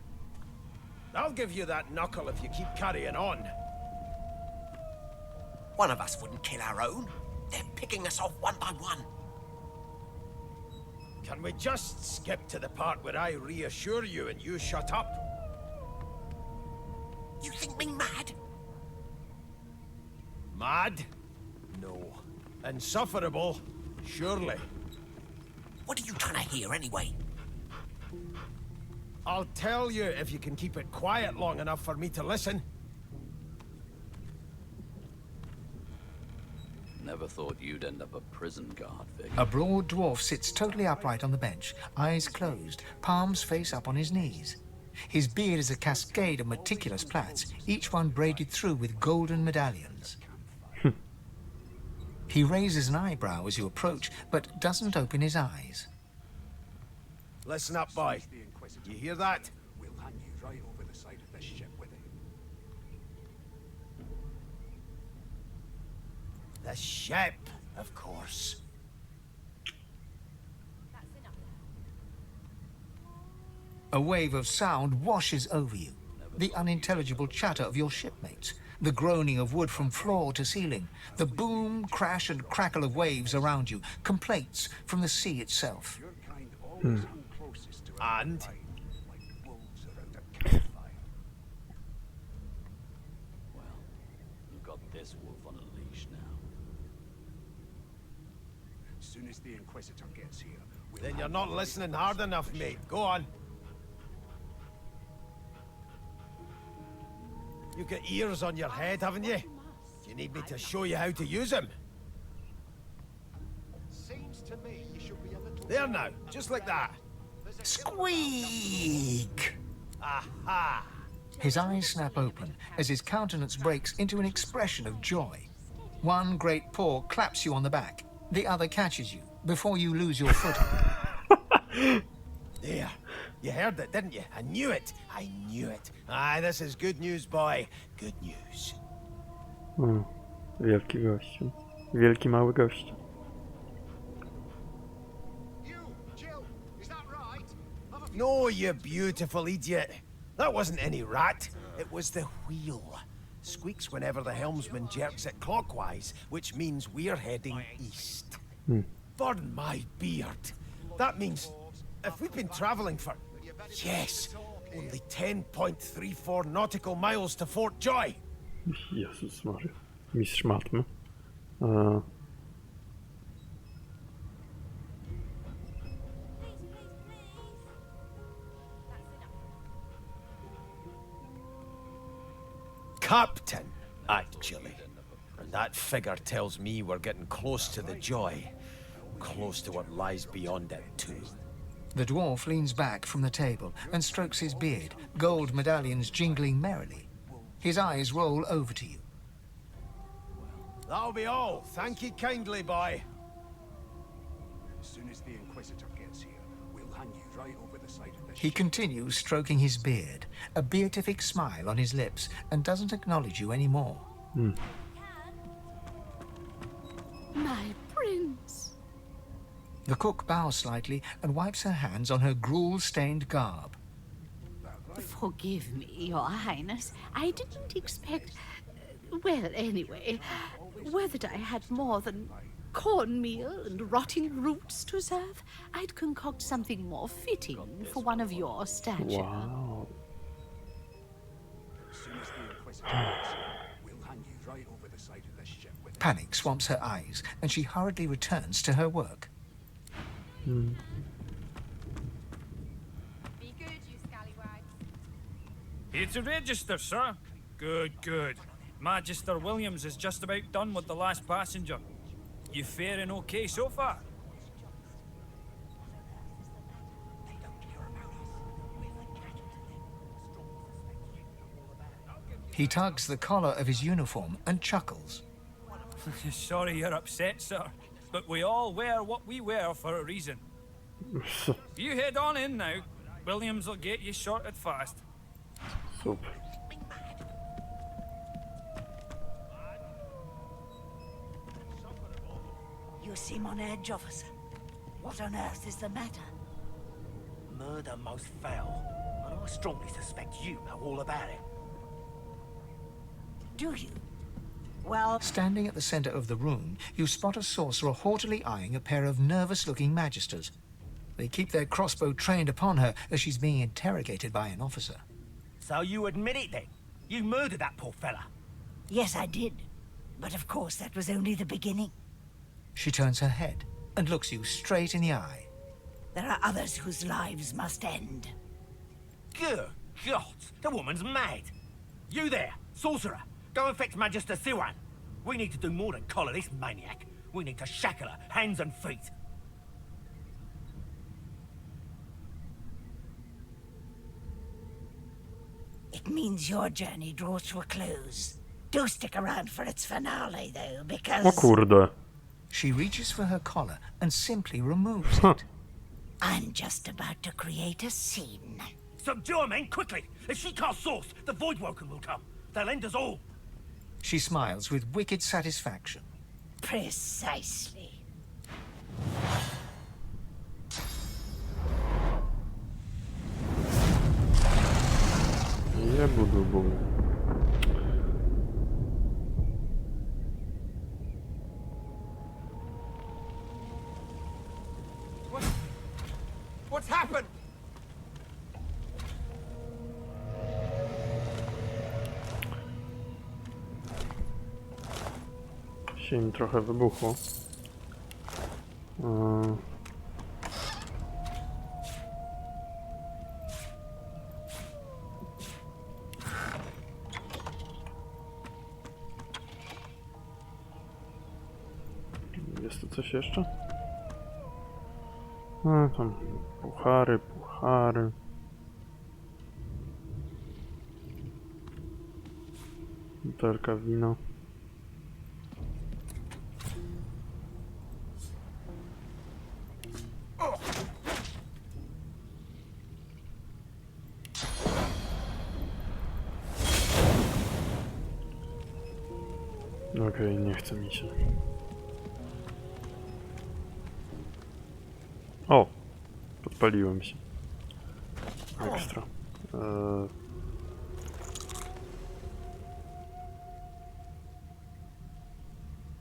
Speaker 10: I'll give you that knuckle if you keep carrying on.
Speaker 4: One of us wouldn't kill our own. They're picking us off one by one.
Speaker 10: Can we just skip to the part where I reassure you and you shut up?
Speaker 4: You think me mad?
Speaker 10: Mad? No.
Speaker 4: Insufferable, surely.
Speaker 14: What are you trying to hear anyway?
Speaker 4: I'll tell you if you can keep it quiet long enough for me to listen.
Speaker 3: Never thought you'd end up a prison guard, Vic.
Speaker 8: A broad dwarf sits totally upright on the bench, eyes closed, palms face up on his knees. His beard is a cascade of meticulous plaits, each one braided through with golden medallions. He raises an eyebrow as you approach, but doesn't open his eyes.
Speaker 4: Listen up, boy. You hear that?
Speaker 13: We'll hang you right over the side of this ship with it.
Speaker 4: The ship, of course.
Speaker 8: A wave of sound washes over you. The unintelligible chatter of your shipmates, the groaning of wood from floor to ceiling, the boom, crash and crackle of waves around you, complaints from the sea itself.
Speaker 13: Your kind always hung closest to
Speaker 4: And?
Speaker 13: like wolves around a campfire.
Speaker 3: Well, you've got this wolf on a leash now.
Speaker 13: As soon as the Inquisitor gets here, we'll
Speaker 4: Then
Speaker 13: hang
Speaker 4: you're
Speaker 13: you
Speaker 4: not
Speaker 13: right
Speaker 4: listening
Speaker 13: over
Speaker 4: hard
Speaker 13: the
Speaker 4: enough,
Speaker 13: side of
Speaker 4: mate.
Speaker 13: the
Speaker 4: Go on. You've got ears on your head, haven't you? Do you need me to show you how to use them?
Speaker 10: Seems to me you should be a little...
Speaker 4: There now, just like that.
Speaker 8: Squeak!
Speaker 4: Aha!
Speaker 8: His eyes snap open as his countenance breaks into an expression of joy. One great paw claps you on the back. The other catches you before you lose your footing.
Speaker 4: There. You heard it, didn't you? I knew it. I knew it. Aye, this is good news, boy. Good news.
Speaker 1: Wielki gościu. Wielki mały gość.
Speaker 10: You, Jill, is that right?
Speaker 4: No, you beautiful idiot. That wasn't any rat. It was the wheel. Squeaks whenever the helmsman jerks it clockwise, which means we're heading east. Burn my beard. That means if we've been traveling for, yes, only 10.34 nautical miles to Fort Joy.
Speaker 1: Jezus Maria. Mistrz matmy.
Speaker 4: Captain, actually. And that figure tells me we're getting close to the Joy. Close to what lies beyond it, too.
Speaker 8: The dwarf leans back from the table and strokes his beard, gold medallions jingling merrily. His eyes roll over to you.
Speaker 4: That'll be all. Thank you kindly, boy.
Speaker 13: As soon as the Inquisitor gets here, we'll hang you right over the side of this
Speaker 8: He
Speaker 13: ship.
Speaker 8: continues stroking his beard, a beatific smile on his lips, and doesn't acknowledge you anymore.
Speaker 9: My prince.
Speaker 8: The cook bows slightly and wipes her hands on her gruel-stained garb.
Speaker 9: Forgive me, Your Highness. I didn't expect... well, anyway, whether I had more than cornmeal and rotting roots to serve, I'd concoct something more fitting for one of your stature.
Speaker 1: Wow.
Speaker 13: As soon as the Inquisitor gets here, we'll hang you right over the side of this ship with it.
Speaker 8: Panic swamps her eyes, and she hurriedly returns to her work.
Speaker 12: Be good, you scallywags.
Speaker 15: Here to register, sir. Good, good. Magister Williams is just about done with the last passenger. You faring okay so far?
Speaker 8: He tugs the collar of his uniform and chuckles.
Speaker 15: Sorry you're upset, sir. But we all wear what we wear for a reason. You head on in now. Williams will get you sorted fast.
Speaker 1: Super.
Speaker 6: You seem on edge, officer. What on earth is the matter?
Speaker 14: Murder most foul, and I strongly suspect you know all about it.
Speaker 6: Do you? Well...
Speaker 8: Standing at the center of the room, you spot a sorcerer haughtily eyeing a pair of nervous-looking magisters. They keep their crossbow trained upon her as she's being interrogated by an officer.
Speaker 14: So you admit it then? You murdered that poor fella?
Speaker 6: Yes, I did. But of course, that was only the beginning.
Speaker 8: She turns her head and looks you straight in the eye.
Speaker 14: There are others whose lives must end.
Speaker 16: Good God, the woman's mad. You there, sorcerer, go and fetch Magister Siwan. We need to do more than collar this maniac. We need to shackle her, hands and feet.
Speaker 14: It means your journey draws to a close. Do stick around for its finale, though, because...
Speaker 1: O kurde.
Speaker 8: She reaches for her collar and simply removes it.
Speaker 14: I'm just about to create a scene.
Speaker 16: Subdue her, men, quickly! If she casts source, the Voidwoken will come. They'll end us all.
Speaker 8: She smiles with wicked satisfaction.
Speaker 14: Precisely.
Speaker 1: Jebudubu.
Speaker 16: What's happened?
Speaker 1: Się im trochę wybuchło. Jest tu coś jeszcze? No tam puchary. Butelka wina. Okej, nie chce mi się. O! Podpaliłem się. Ekstra.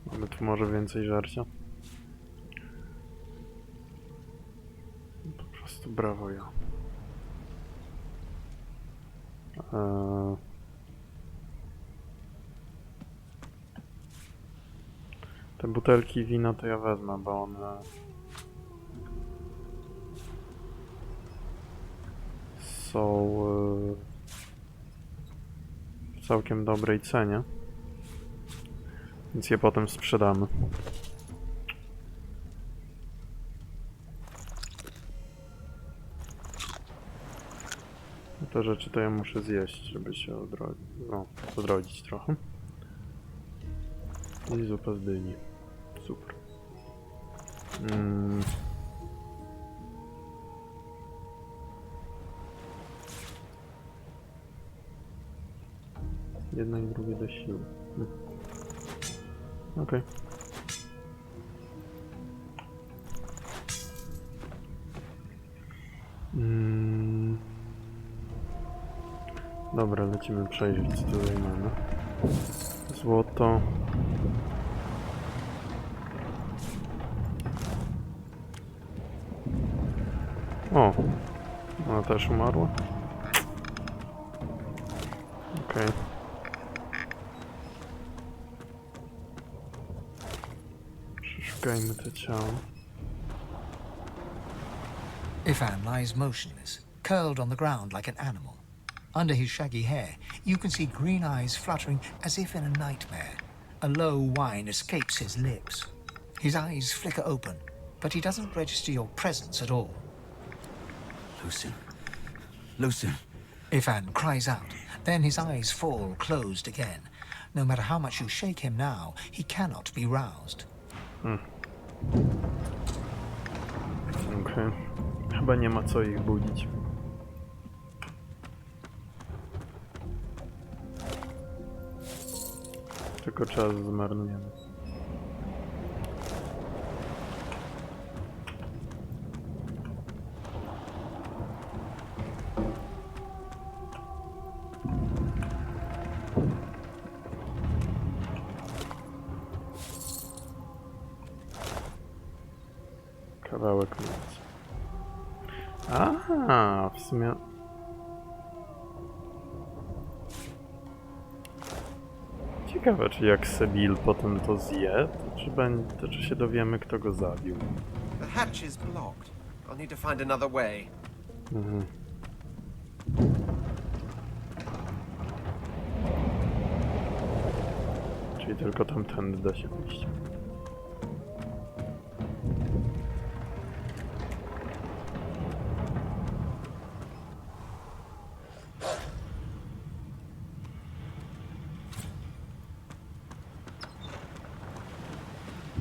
Speaker 1: Mamy tu może więcej żarcia. Po prostu brawo ja. Te butelki wina to ja wezmę, bo one są w całkiem dobrej cenie, więc je potem sprzedamy. Te rzeczy to ja muszę zjeść, żeby się odrodzić trochę. I zupa z dyni. Super. Jedno i drugie do siły. Okej. Dobra, lecimy przejrzeć, co tutaj mamy. Złoto. O! Ona też umarła? Okej. Przeszukajmy te ciało.
Speaker 8: Ifan lies motionless, curled on the ground like an animal. Under his shaggy hair, you can see green eyes fluttering as if in a nightmare. A low whine escapes his lips. His eyes flicker open, but he doesn't register your presence at all.
Speaker 3: Lucien.
Speaker 8: Ifan cries out, then his eyes fall closed again. No matter how much you shake him now, he cannot be roused.
Speaker 1: Okej. Chyba nie ma co ich budzić. Tylko czas zmarnujemy. Kawałek nocy. Aha, w sumie... Ciekawe, czy jak Sebil potem to zje, to czy się dowiemy, kto go zabił.
Speaker 2: The hatch is blocked. I'll need to find another way.
Speaker 1: Mhm. Czyli tylko tamtędy da się wyjść.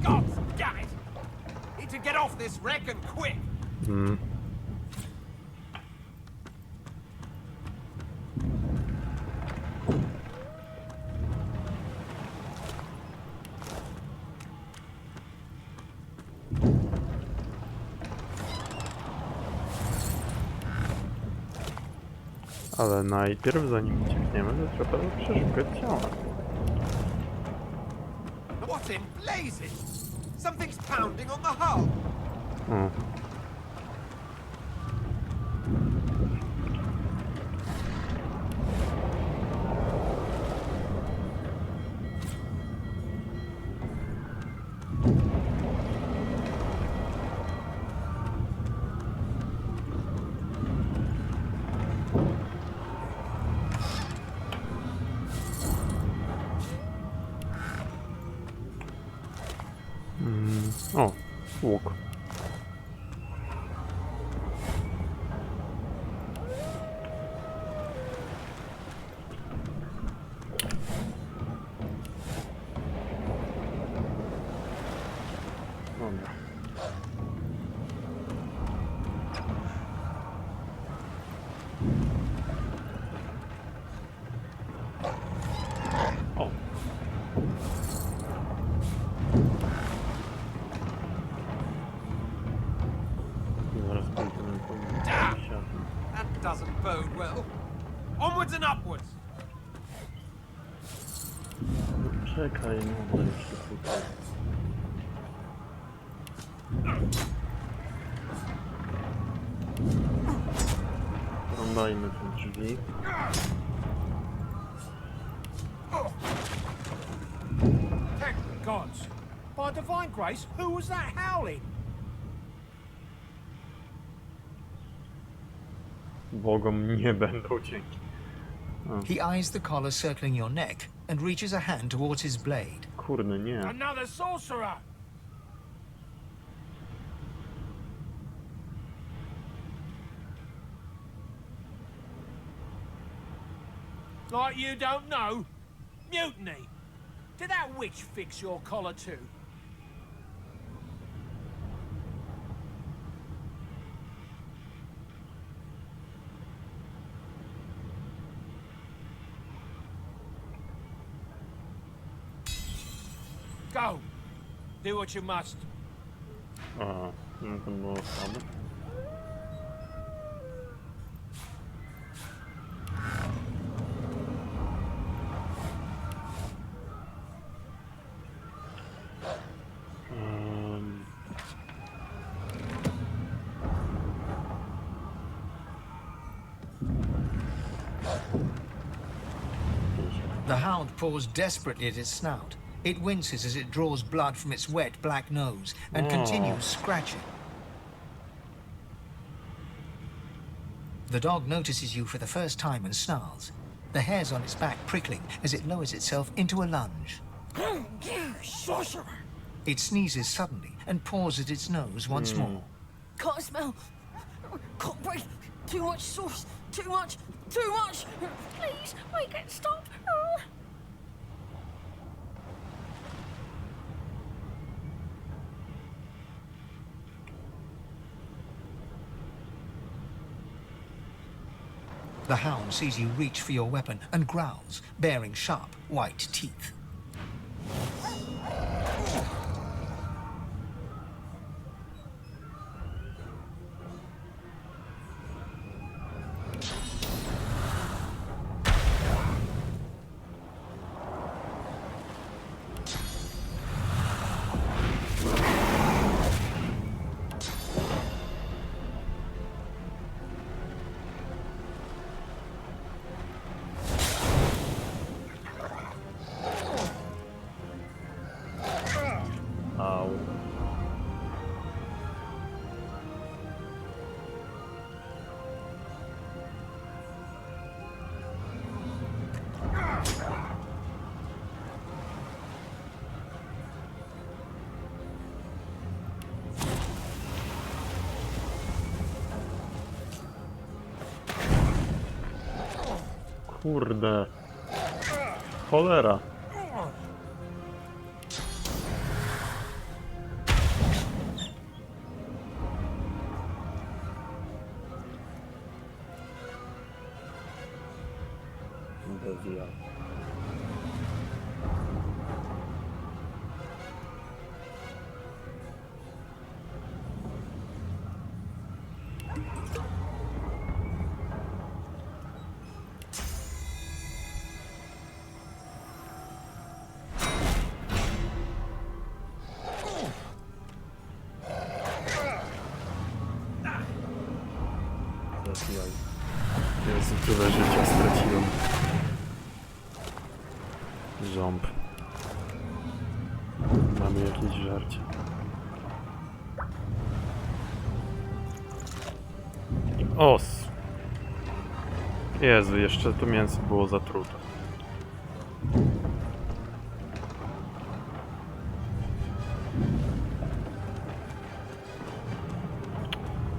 Speaker 16: God damn it! Need to get off this wreck and quick!
Speaker 1: Hmm. Ale najpierw, zanim uciekniemy, to trzeba przeszukać ciała.
Speaker 16: What in blazes? Something's pounding on the hull!
Speaker 1: O. O, łuk. Dobra. O.
Speaker 16: That doesn't bode well. Onwards and upwards!
Speaker 1: Czekaj, no to jeszcze tutaj. Oglądajmy te drzwi.
Speaker 16: Thank the gods! By divine grace, who was that howling?
Speaker 1: Bogom nie będą dzięki.
Speaker 8: He eyes the collar circling your neck and reaches a hand towards his blade.
Speaker 1: Kurde, nie.
Speaker 16: Another sorcerer! Like you don't know? Mutiny! Did that witch fix your collar too? Go! Do what you must.
Speaker 1: Aha, no to było słabe.
Speaker 8: The hound paws desperately at its snout. It winces as it draws blood from its wet black nose and continues scratching. The dog notices you for the first time and snarls, the hairs on its back prickling as it lowers itself into a lunge.
Speaker 14: You sorcerer!
Speaker 8: It sneezes suddenly and paws at its nose once more.
Speaker 7: Can't smell. Can't breathe. Too much sauce. Too much. Too much. Please, make it stop.
Speaker 8: The hound sees you reach for your weapon and growls, baring sharp, white teeth.
Speaker 1: mały. Kurde. Cholera. Bez jaj. Jezu, tyle życia straciłem. Ząb. Mamy jakieś żarcie. Os! Jezu, jeszcze to mięso było zatrute.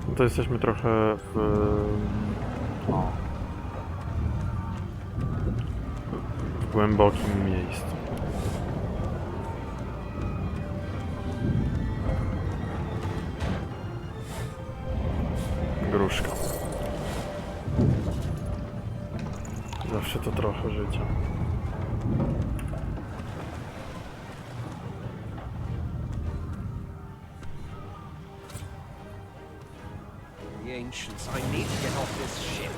Speaker 1: No to jesteśmy trochę w głębokim miejscu. Gruszka. Zawsze to trochę życia.
Speaker 2: The ancients, I need to get off this ship.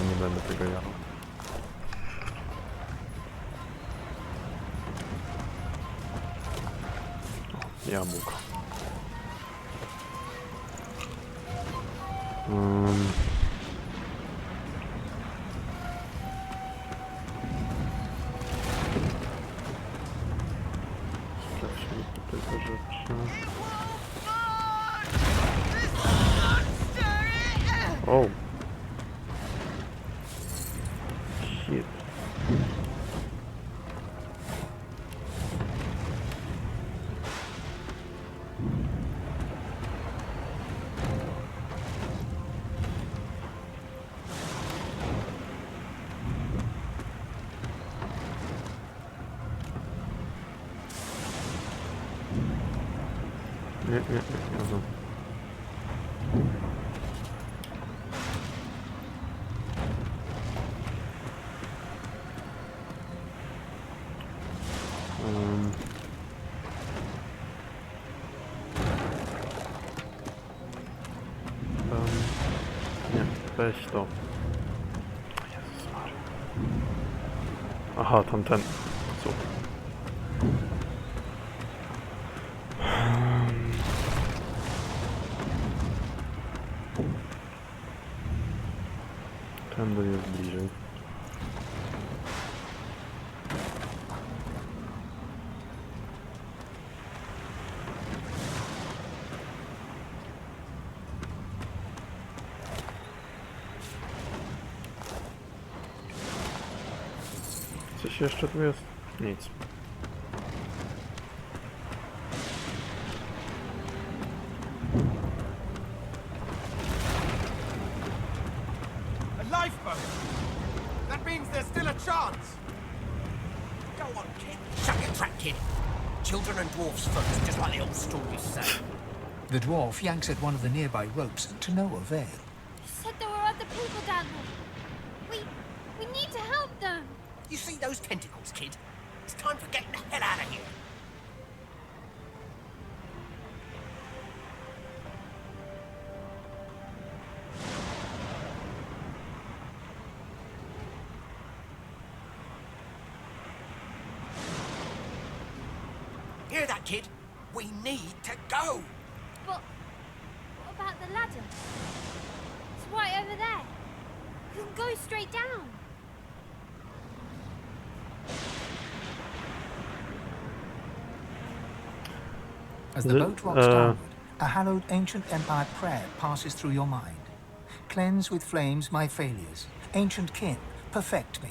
Speaker 1: Nie będę tego jadł. Jabłko. Sprawdźmy tutaj te rzeczy. O! Shit. Nie. Nie, weź to. Jezus Maria. Aha, tamten. Super. Tędy jest bliżej. Coś jeszcze tu jest? Nic.
Speaker 16: A lifeboat! That means there's still a chance!
Speaker 10: Go on, kid. Shut your trap, kid. Children and dwarfs first, just like the old stories say.
Speaker 8: The dwarf yanks at one of the nearby ropes to no avail.
Speaker 11: You said there were other people down there. We need to help them.
Speaker 10: You see those tentacles, kid? It's time for getting the hell out of here. Hear that, kid? We need to go.
Speaker 11: But what about the ladder? It's right over there. You can go straight down.
Speaker 8: As the boat rocks downward, a hallowed ancient empire prayer passes through your mind. Cleanse with flames my failures. Ancient kin, perfect me.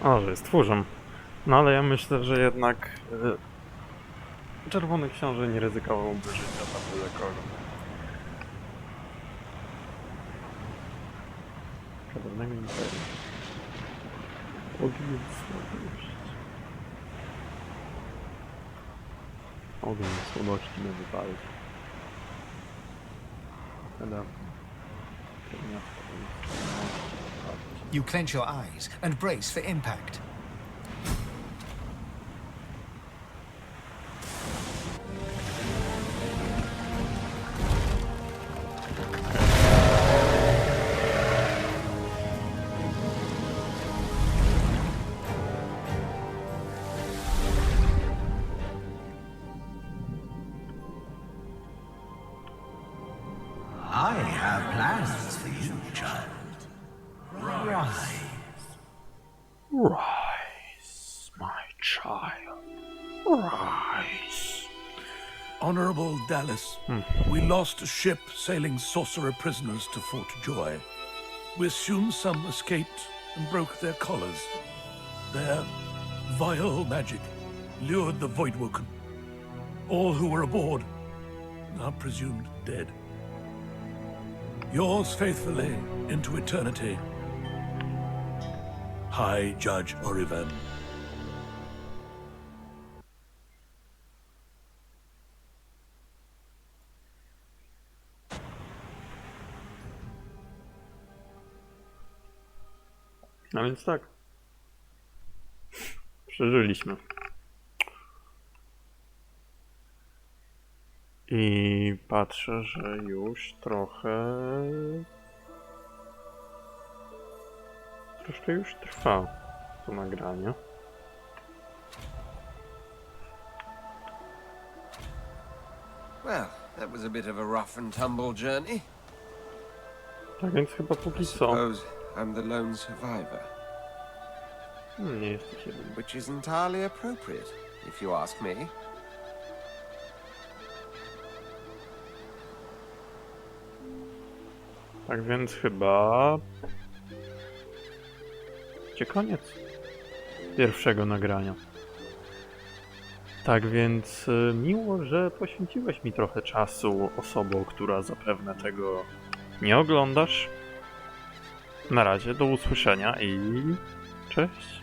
Speaker 1: O, że jest tchórzem. No ale ja myślę, że jednak Czerwony Książę nie ryzykowałby życia tam byle kogo. Kadownego imperium. Ogień słabości. Ogień słabości na wypalić.
Speaker 8: You clench your eyes and brace for impact.
Speaker 4: I have plans for you, child. Rise.
Speaker 1: Rise, my child. Rise.
Speaker 17: Honorable Dallas, we lost a ship sailing sorcerer prisoners to Fort Joy. We assume some escaped and broke their collars. Their vile magic lured the Voidwoken. All who were aboard are presumed dead. Yours faithfully into eternity, High Judge Oriven.
Speaker 1: No więc tak. Przeżyliśmy. I patrzę, że już troszkę już trwa to nagranie.
Speaker 2: Well, that was a bit of a rough and tumble journey.
Speaker 1: Tak więc chyba póki co.
Speaker 2: Suppose I'm the lone survivor.
Speaker 1: Nie jesteś jedyny.
Speaker 2: Which is entirely appropriate, if you ask me.
Speaker 1: Tak więc chyba będzie koniec pierwszego nagrania. Tak więc miło, że poświęciłeś mi trochę czasu, osobą, która zapewne tego nie oglądasz. Na razie, do usłyszenia i cześć.